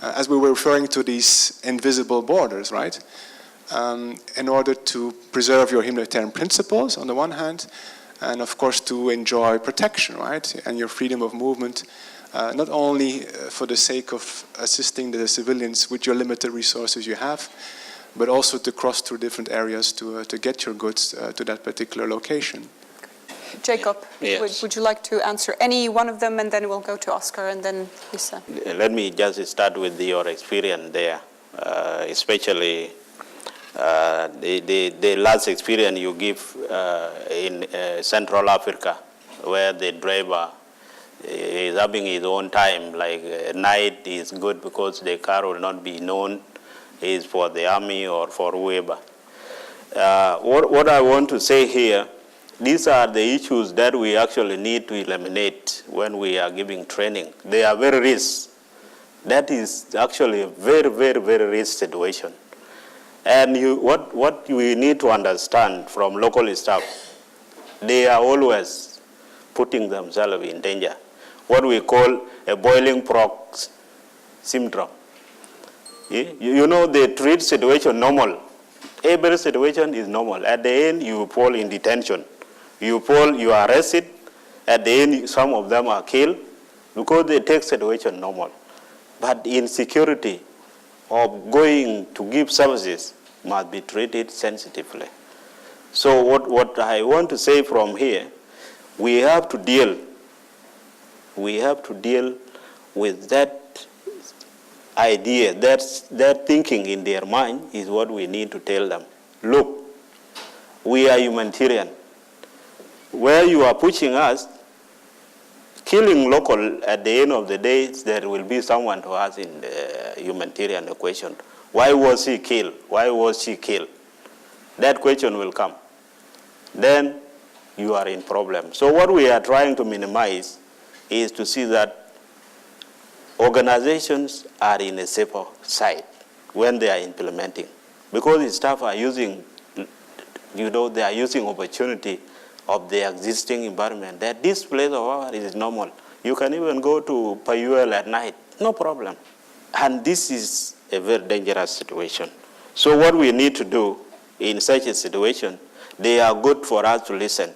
as we were referring to these invisible borders, right? In order to preserve your humanitarian principles on the one hand, and of course to enjoy protection, right? And your freedom of movement. Not only for the sake of assisting the civilians with your limited resources you have, but also to cross through different areas to get your goods to that particular location. Jacob, yes. would you like to answer any one of them, and then we'll go to Oscar and then Lisa? Let me just start with your experience there, especially the last experience you give in Central Africa, where the driver is having his own time, like night is good because the car will not be known is for the army or for whoever. What I want to say here, these are the issues that we actually need to eliminate when we are giving training. They are very risky. That is actually a very, very, very risky situation. And what we need to understand from local staff, they are always putting themselves in danger. What we call a boiling frog syndrome. You know, they treat situation normal. Every situation is normal. At the end, you fall in detention. You are arrested, At the end, some of them are killed because they take situation normal. But insecurity of going to give services must be treated sensitively. So what I want to say from here, we have to deal with that idea, that thinking in their mind is what we need to tell them. Look, we are humanitarian. Where you are pushing us, killing local, at the end of the day, there will be someone to ask in the humanitarian question, why was he killed? Why was she killed? That question will come. Then you are in problem. So what we are trying to minimize is to see that organizations are in a safer side when they are implementing. Because the staff are using, they are using opportunity of the existing environment, that this place of ours is normal. You can even go to Payuel at night, no problem. And this is a very dangerous situation. So what we need to do in such a situation, they are good for us to listen.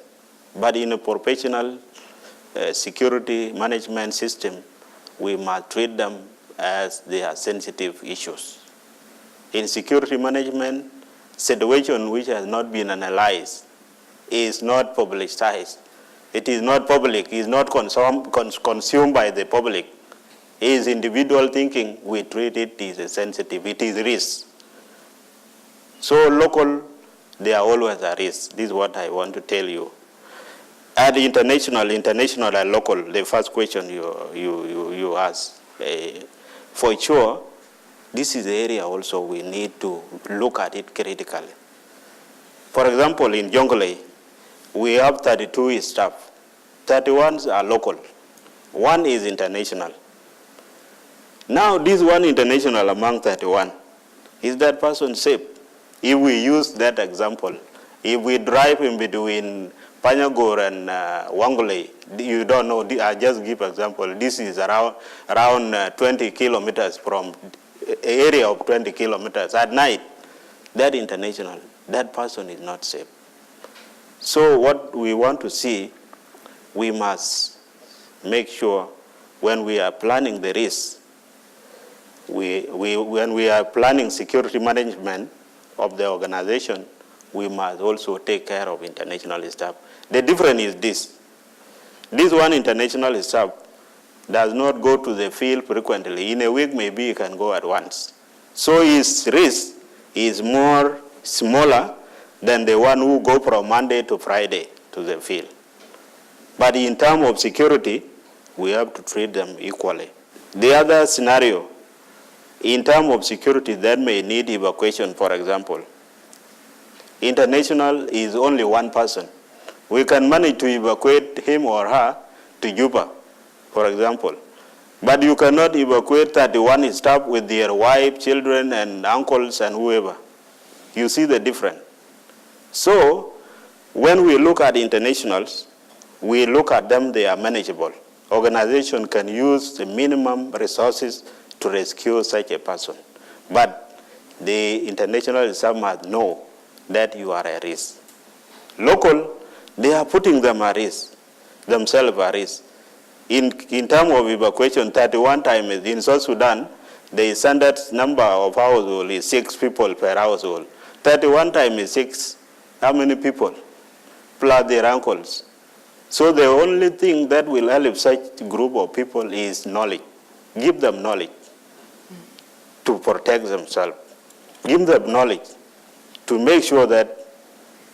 But in a professional security management system, we must treat them as they are sensitive issues. In security management, situation which has not been analyzed is not publicized. It is not public, it is not consumed by the public. It is individual thinking, we treat it as a sensitive, it is risk. So local, they are always a risk. This is what I want to tell you. At international and local, the first question you asked, for sure, this is the area also we need to look at it critically. For example, in Jonglei, we have 32 staff. 31 are local. 1 is international. Now, this one international among 31, is that person safe? If we use that example, if we drive in between Panyagor and Wangolei, you don't know, I just give example, this is around 20 kilometers from area of 20 kilometers. At night, that international, that person is not safe. So what we want to see, we must make sure when we are planning the risk, when we are planning security management of the organization, we must also take care of international staff. The difference is this. This one international staff does not go to the field frequently. In a week, maybe he can go at once. So his risk is smaller than the one who go from Monday to Friday to the field. But in terms of security, we have to treat them equally. The other scenario, in terms of security that may need evacuation, for example, international is only one person. We can manage to evacuate him or her to Juba, for example. But you cannot evacuate 31 staff with their wife, children, and uncles and whoever. You see the difference. So when we look at internationals, we look at them, they are manageable. Organization can use the minimum resources to rescue such a person. But the international staff must know that you are at risk. Local, they are putting them at risk, themselves at risk. In terms of evacuation, 31 times in South Sudan, the standard number of households is 6 people per household. 31 times 6, how many people? Plus their uncles. So the only thing that will help such group of people is knowledge. Give them knowledge to protect themselves. Give them knowledge to make sure that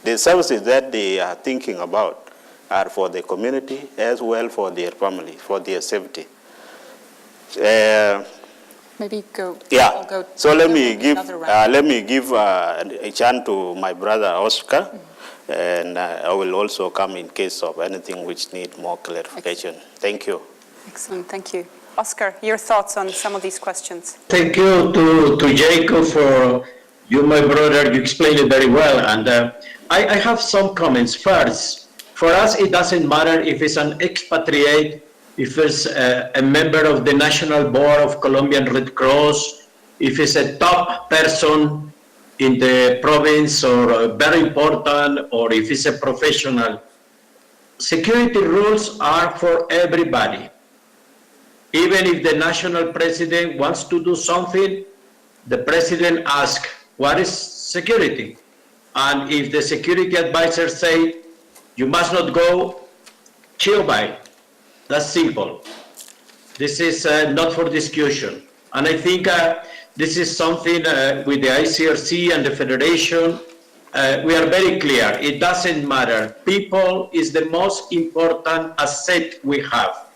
the services that they are thinking about are for the community as well for their family, for their safety. Maybe go. Yeah. Go so let me give a a chance to my brother Oscar, and I will also come in case of anything which need more clarification. Excellent. Thank you. Excellent, thank you. Oscar, your thoughts on some of these questions? Thank you to Jacob for you, my brother. You explained it very well, and I have some comments. First, for us, it doesn't matter if it's an expatriate, if it's a member of the National Board of Colombian Red Cross, if it's a top person in the province or very important, or if it's a professional. security rules are for everybody. Even if the national president wants to do something, the president asks, what is security? And if the security advisors say, you must not go, chill by. That's simple. This is not for discussion. And I think this is something with the ICRC and the Federation, we are very clear. It doesn't matter. People is the most important asset we have.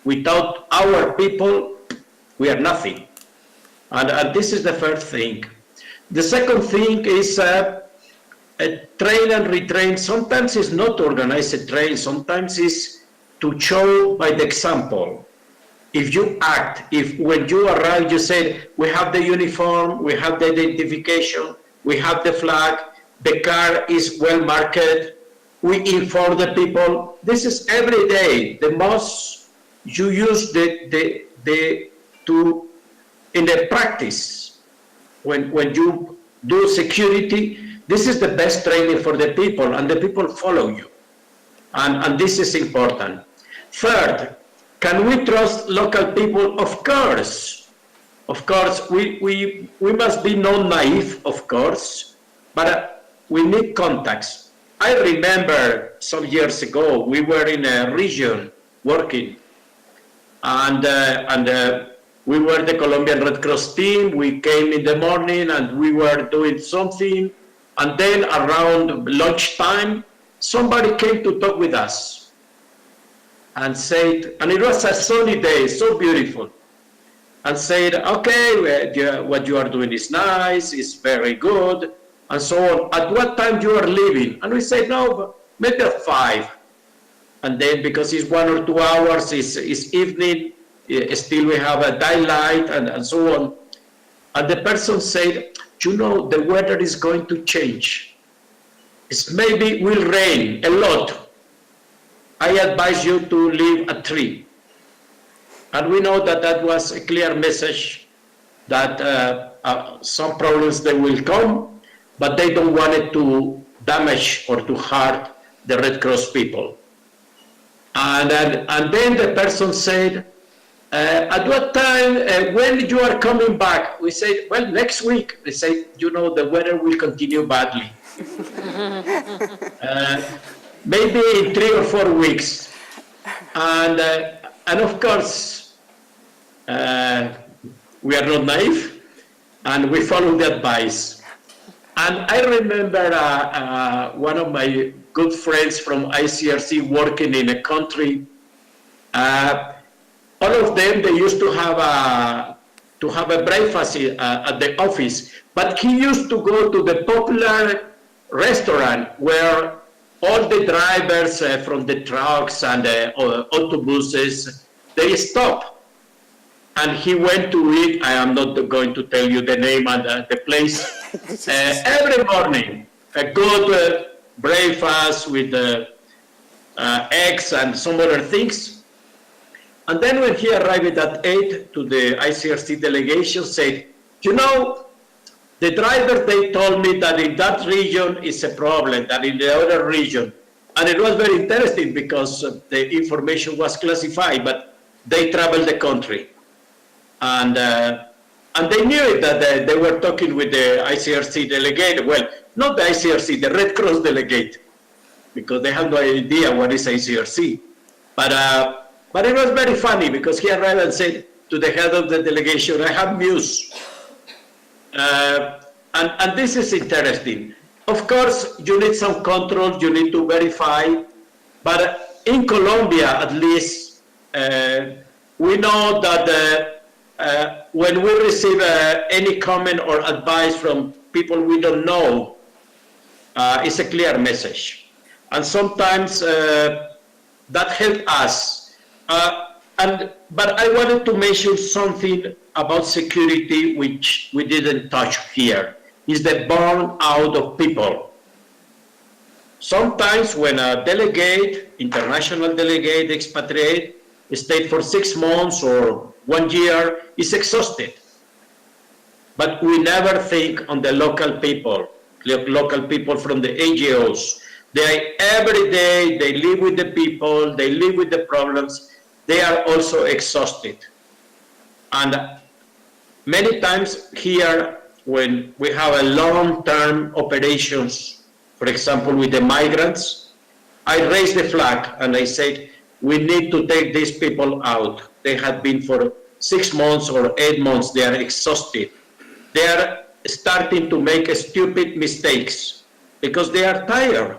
Without our people, we are nothing. And this is the first thing. The second thing is train and retrain. Sometimes it's not organized train. Sometimes it's to show by the example. If you act, if when you arrive, you say, we have the uniform, we have the identification, we have the flag, the car is well marked, we inform the people. This is every day. The most you use in the practice, when you do security, this is the best training for the people, and the people follow you. And this is important. Third, can we trust local people? Of course. Of course, we must be non-naive, of course, but we need contacts. I remember some years ago, we were in a region working, and we were the Colombian Red Cross team. We came in the morning and we were doing something, and then around lunchtime, somebody came to talk with us and said, and it was a sunny day, so beautiful, and said, okay, what you are doing is nice, it's very good, and so on. At what time you are leaving? And we said, no, maybe at 5. And then because it's 1 or 2 hours, it's evening, still we have a daylight and so on. And the person said, you know, the weather is going to change. It maybe will rain a lot. I advise you to leave at 3. And we know that that was a clear message that some problems they will come, but they don't want it to damage or to hurt the Red Cross people. And then the person said, at what time, when you are coming back? We said, well, next week. They said, you know, the weather will continue badly. Maybe in 3 or 4 weeks. And of course, we are not naive, and we follow the advice. And I remember one of my good friends from ICRC working in a country. All of them, they used to have a breakfast at the office, but he used to go to the popular restaurant where all the drivers from the trucks and the autobuses, they stop. And he went to eat, I am not going to tell you the name and the place, every morning, a good breakfast with eggs and some other things. And then when he arrived at 8 to the ICRC delegation, said, you know, the driver, they told me that in that region is a problem, that in the other region. And it was very interesting because the information was classified, but they traveled the country. And they knew it, that they were talking with the ICRC delegate. Well, not the ICRC, the Red Cross delegate, because they have no idea what is ICRC. But it was very funny because he arrived and said to the head of the delegation, I have news. And this is interesting. Of course, you need some control, you need to verify, but in Colombia, at least, we know that when we receive any comment or advice from people we don't know, it's a clear message. And sometimes that helps us. But I wanted to mention something about security which we didn't touch here, is the burnout of people. Sometimes when a delegate, international delegate, expatriate, stayed for 6 months or 1 year, is exhausted. But we never think on the local people from the NGOs, Every day, they live with the people, they live with the problems. They are also exhausted. And many times here, when we have a long-term operations, for example, with the migrants, I raised the flag and I said, we need to take these people out. They have been for 6 months or 8 months, they are exhausted. They are starting to make stupid mistakes because they are tired.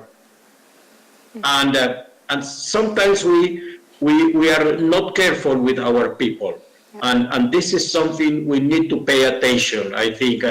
And sometimes we are not careful with our people. And this is something we need to pay attention, I think,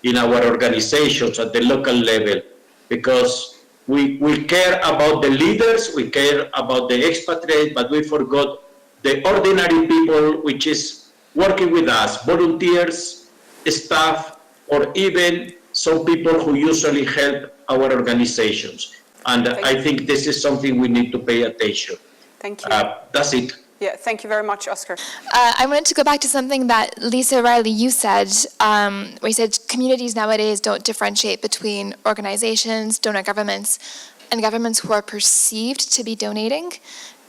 in our organizations at the local level, because we care about the leaders, we care about the expatriates, but we forgot the ordinary people, which is working with us, volunteers, staff, or even some people who usually help our organizations. And I think this is something we need to pay attention. Thank you. That's it. Yeah, thank you very much, Oscar. I wanted to go back to something that Lisa Reilly, you said, where you said communities nowadays don't differentiate between organizations, donor governments, and governments who are perceived to be donating.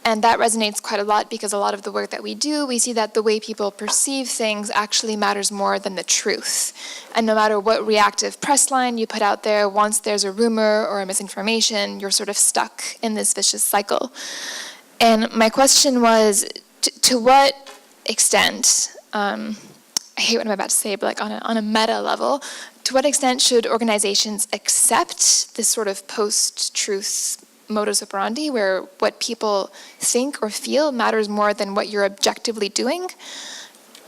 And that resonates quite a lot because a lot of the work that we do, we see that the way people perceive things actually matters more than the truth. And no matter what reactive press line you put out there, once there's a rumor or a misinformation, you're sort of stuck in this vicious cycle. And my question was, to what extent, I hate what I'm about to say, but like on a meta level, to what extent should organizations accept this sort of post-truth modus operandi, where what people think or feel matters more than what you're objectively doing?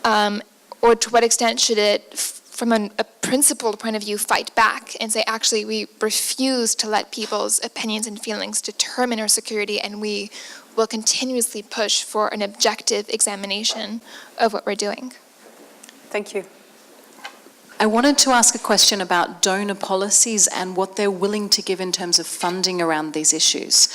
Or to what extent should it, from a principled point of view, fight back and say, actually, we refuse to let people's opinions and feelings determine our security, and we will continuously push for an objective examination of what we're doing? Thank you. I wanted to ask a question about donor policies and what they're willing to give in terms of funding around these issues.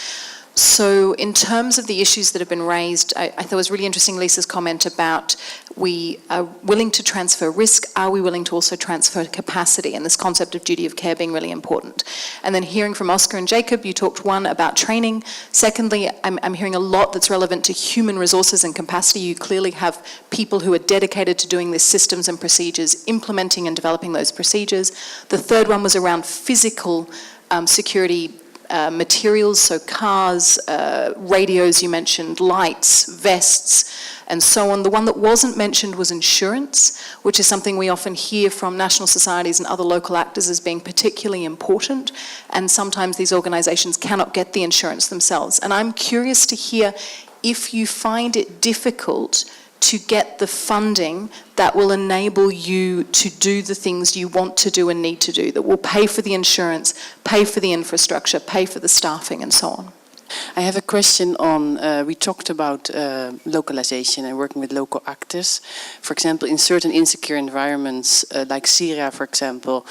So in terms of the issues that have been raised, I thought it was really interesting Lisa's comment about we are willing to transfer risk, are we willing to also transfer capacity, and this concept of duty of care being really important. And then hearing from Oscar and Jacob, you talked one about training. Secondly, I'm hearing a lot that's relevant to human resources and capacity. You clearly have people who are dedicated to doing these systems and procedures, implementing and developing those procedures. The third one was around physical security materials, so cars, radios you mentioned, lights, vests, and so on. The one that wasn't mentioned was insurance, which is something we often hear from national societies and other local actors as being particularly important, and sometimes these organizations cannot get the insurance themselves. And I'm curious to hear if you find it difficult to get the funding that will enable you to do the things you want to do and need to do, that will pay for the insurance, pay for the infrastructure, pay for the staffing, and so on. I have a question on, we talked about localization and working with local actors. For example, in certain insecure environments, like Syria, for example,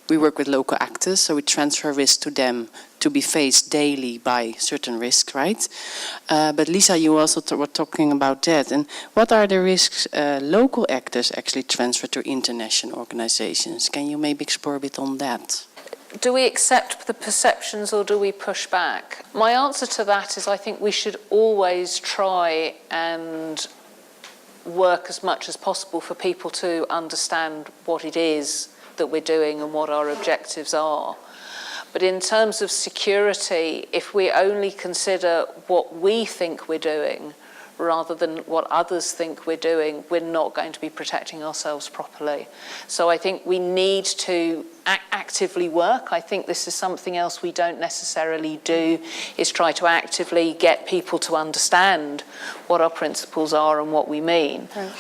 we work with local actors, so we transfer risk to them to be faced daily by certain risks, right? But Lisa, you also were talking about that. And what are the risks local actors actually transfer to international organizations? Can you maybe explore a bit on that? Do we accept the perceptions or do we push back? My answer to that is I think we should always try and work as much as possible for people to understand what it is that we're doing and what our objectives are. But in terms of security, if we only consider what we think we're doing rather than what others think we're doing, we're not going to be protecting ourselves properly. So I think we need to actively work. I think this is something else we don't necessarily do, is try to actively get people to understand what our principles are and what we mean. Right.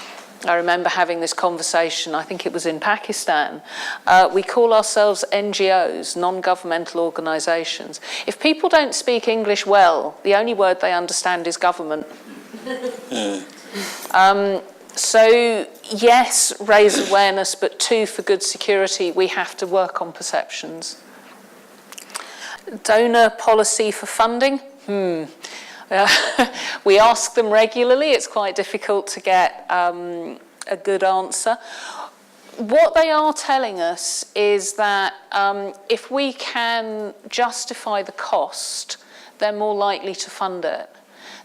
I remember having this conversation, I think it was in Pakistan. We call ourselves NGOs, non-governmental organisations. If people don't speak English well, the only word they understand is government. So yes, raise awareness, but two, for good security, we have to work on perceptions. Donor policy for funding? We ask them regularly. It's quite difficult to get a good answer. What they are telling us is that if we can justify the cost, they're more likely to fund it.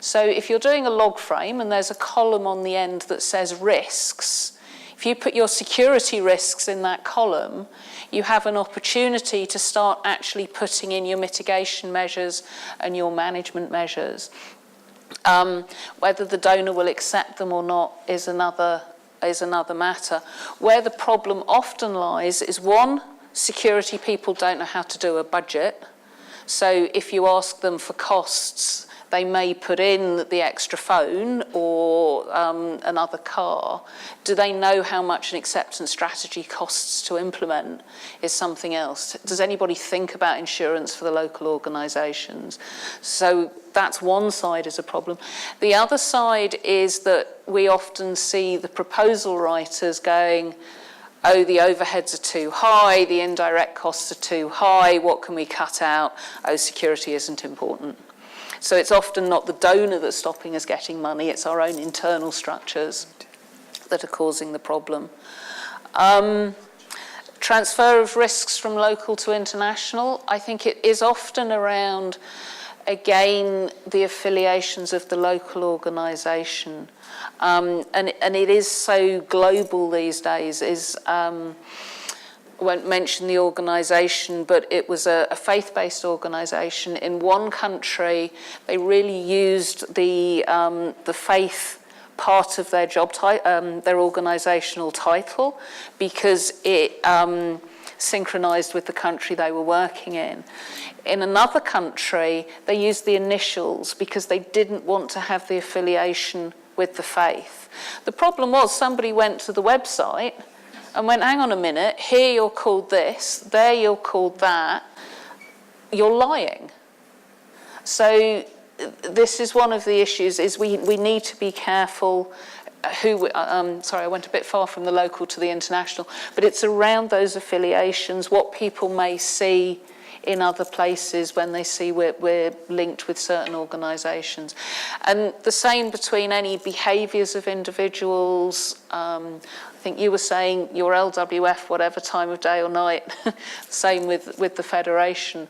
So if you're doing a log frame and there's a column on the end that says risks, if you put your security risks in that column, you have an opportunity to start actually putting in your mitigation measures and your management measures. Whether the donor will accept them or not is another matter. Where the problem often lies is, one, security people don't know how to do a budget. So if you ask them for costs, they may put in the extra phone or another car. Do they know how much an acceptance strategy costs to implement is something else. Does anybody think about insurance for the local organisations? So that's one side is a problem. The other side is that we often see the proposal writers going, oh, the overheads are too high, the indirect costs are too high, what can we cut out? Oh, security isn't important. So it's often not the donor that's stopping us getting money, it's our own internal structures that are causing the problem. Transfer of risks from local to international, I think it is often around, again, the affiliations of the local organisation. And it is so global these days. I won't mention the organisation, but it was a faith-based organisation. In one country, they really used the faith part of their job, their organisational title, because it synchronised with the country they were working in. In another country, they used the initials because they didn't want to have the affiliation with the faith. The problem was somebody went to the website and went, hang on a minute, here you're called this, there you're called that, you're lying. So this is one of the issues, is we need to be careful who, sorry, I went a bit far from the local to the international, but it's around those affiliations, what people may see in other places when they see we're linked with certain organisations. And the same between any behaviours of individuals. I think you were saying your LWF, whatever time of day or night, same with the Federation.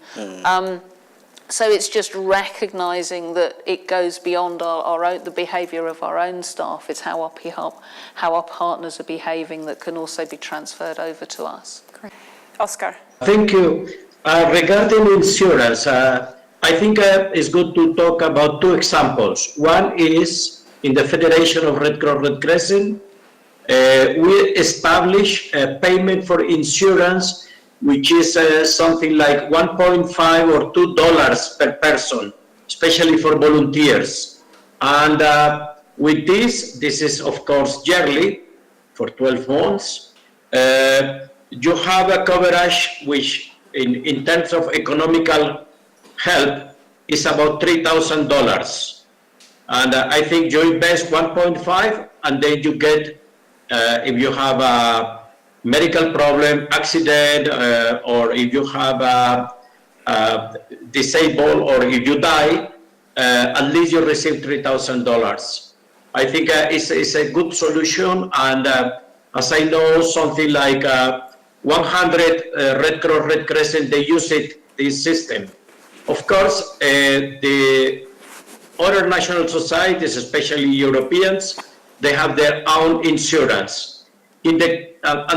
So it's just recognising that it goes beyond our own, the behaviour of our own staff. It's how our partners are behaving that can also be transferred over to us. Great. Oscar. Thank you. Regarding insurance, I think it's good to talk about two examples. One is in the Federation of Red Cross Red Crescent, we establish a payment for insurance, which is something like $1.5 or $2 per person, especially for volunteers. And with this is of course yearly for 12 months. You have a coverage which in terms of economical help is about $3,000. And I think you invest 1.5 and then you get, if you have a medical problem, accident, or if you have a disabled, or if you die, at least you receive $3,000. I think it's a good solution, and as I know, something like 100 Red Cross Red Crescent, they use this system. Of course, the other national societies, especially Europeans, they have their own insurance. And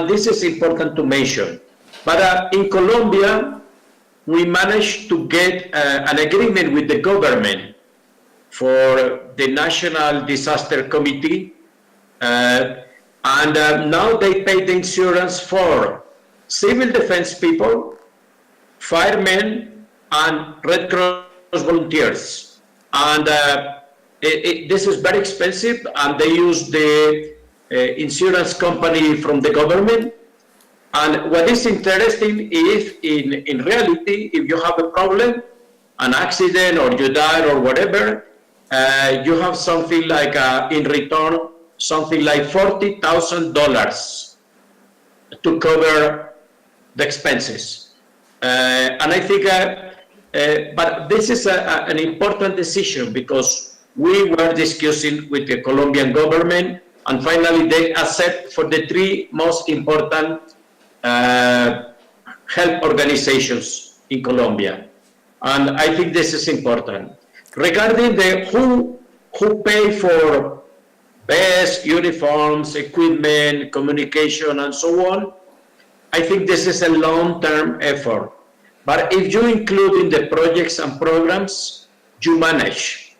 this is important to mention. But in Colombia, we managed to get an agreement with the government for the National Disaster Committee. And now they pay the insurance for civil defense people, firemen, and Red Cross volunteers. And this is very expensive, and they use the insurance company from the government. And what is interesting is, in reality, if you have a problem, an accident, or you die, or whatever, you have something like, in return, something like $40,000 to cover the expenses. And I think, but this is an important decision, because we were discussing with the Colombian government And finally, they accept for the three most important help organizations in Colombia. And I think this is important. Regarding the who pay for best uniforms, equipment, communication, and so on, I think this is a long-term effort. But if you include in the projects and programs, you manage.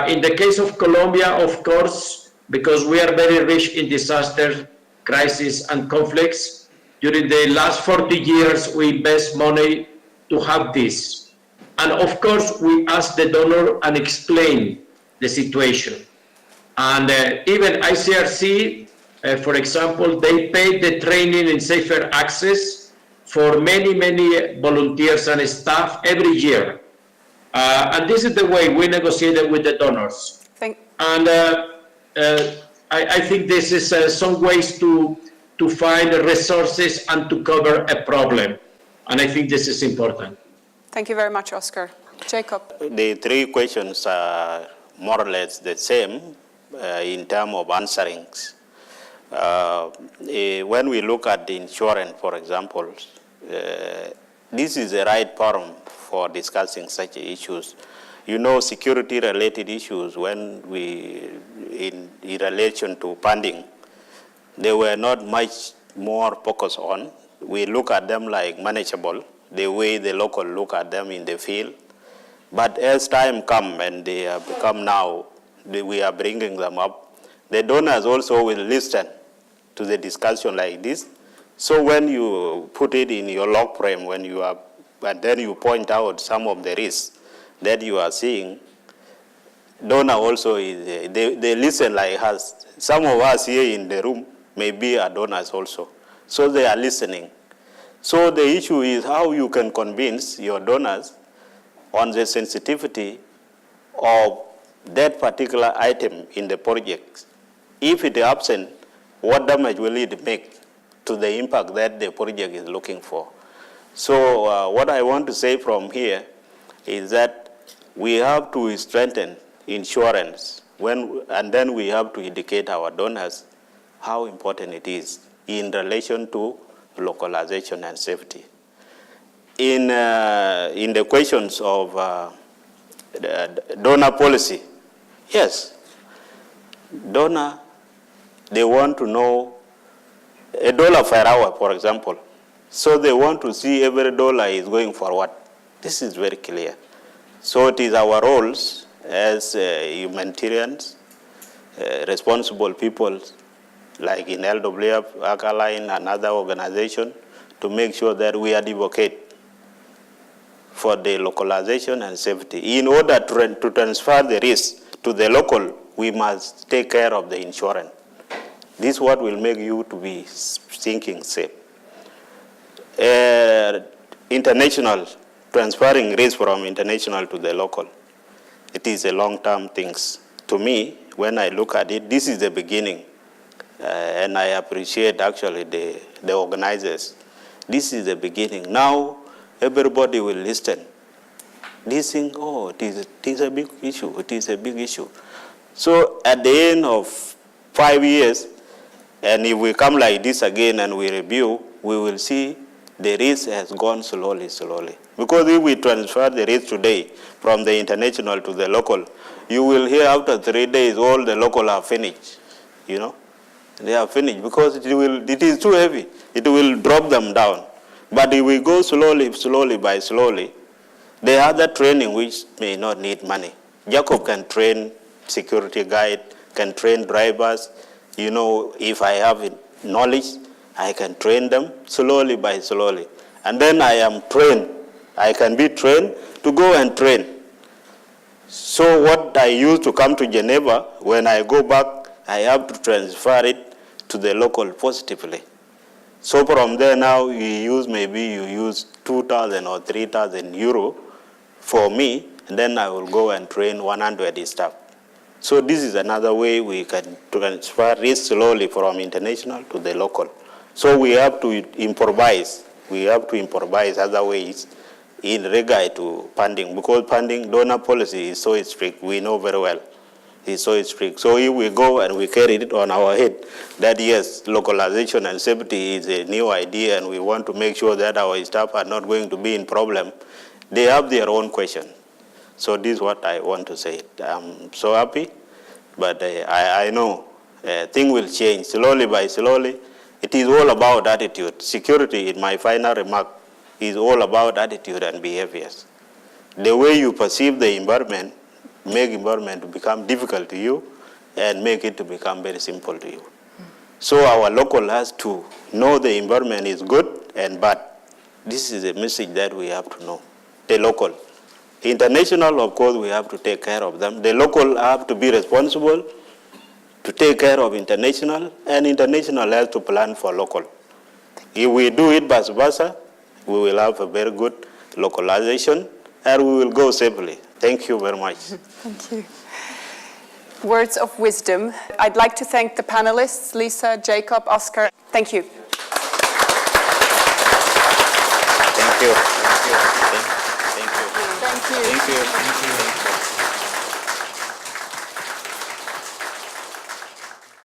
In the case of Colombia, of course, because we are very rich in disaster, crisis, and conflicts, during the last 40 years, we invest money to have this. And of course, we ask the donor and explain the situation. And even ICRC, for example, they pay the training in safer access for many, many volunteers and staff every year. And this is the way we negotiated with the donors. I think this is some ways to find resources and to cover a problem. And I think this is important. Thank you very much, Oscar. Jacob. The three questions are more or less the same in terms of answerings. When we look at the insurance, for example, this is the right forum for discussing such issues. You know, security-related issues, when in relation to funding, they were not much more focused on. We look at them like manageable, the way the local look at them in the field. But as time comes and they have become now, we are bringing them up, the donors also will listen to the discussion like this. So when you put it in your log frame, and then you point out some of the risks that you are seeing, donor also, they listen like us. Some of us here in the room may be donors also. So they are listening. So the issue is how you can convince your donors on the sensitivity of that particular item in the project. If it is absent, what damage will it make to the impact that the project is looking for? So what I want to say from here is that we have to strengthen insurance, and then we have to educate our donors how important it is in relation to localization and safety. In the questions of donor policy, yes, donor, they want to know $1 per hour, for example. So they want to see every dollar is going for what. This is very clear. So it is our roles as humanitarians, responsible people, like in LWF, Alkaline, and other organizations, to make sure that we advocate for the localization and safety. In order to transfer the risk to the local, we must take care of the insurance. This is what will make you to be thinking safe. International, transferring risk from international to the local, it is a long-term thing. To me, when I look at it, this is the beginning. And I appreciate actually the organizers. This is the beginning. Now, everybody will listen. This thing, oh, it is a big issue. It is a big issue. So at the end of 5 years, and if we come like this again and we review, we will see the risk has gone slowly. Because if we transfer the risk today from the international to the local, you will hear after 3 days all the local are finished, you know. They are finished because it is too heavy. It will drop them down. But if we go slowly, the other training which may not need money. Jacob can train security guide, can train drivers. You know, if I have knowledge, I can train them slowly. And then I am trained. I can be trained to go and train. So what I used to come to Geneva, when I go back, I have to transfer it to the local positively. So from there now, maybe you use 2,000 or 3,000 euro for me, and then I will go and train 100 staff. So this is another way we can transfer risk slowly from international to the local. So we have to improvise. We have to improvise other ways in regard to funding, because funding donor policy is so strict, we know very well. is so strict. So if we go and we carry it on our head, that yes, localization and safety is a new idea and we want to make sure that our staff are not going to be in problem, they have their own question. So this is what I want to say. I'm so happy, but I know things will change slowly by slowly. It is all about attitude. Security, in my final remark, is all about attitude and behaviors. The way you perceive the environment, make environment to become difficult to you and make it to become very simple to you. So our local has to know the environment is good and bad. This is a message that we have to know. The local. International, of course, we have to take care of them. The local have to be responsible to take care of international, and international has to plan for local. If we do it vice versa, we will have a very good localization and we will go safely. Thank you very much. Thank you. Words of wisdom. I'd like to thank the panelists, Lisa, Jacob, Oscar. Thank you. Thank you. Thank you. Thank you. Thank you. Thank you. Thank you.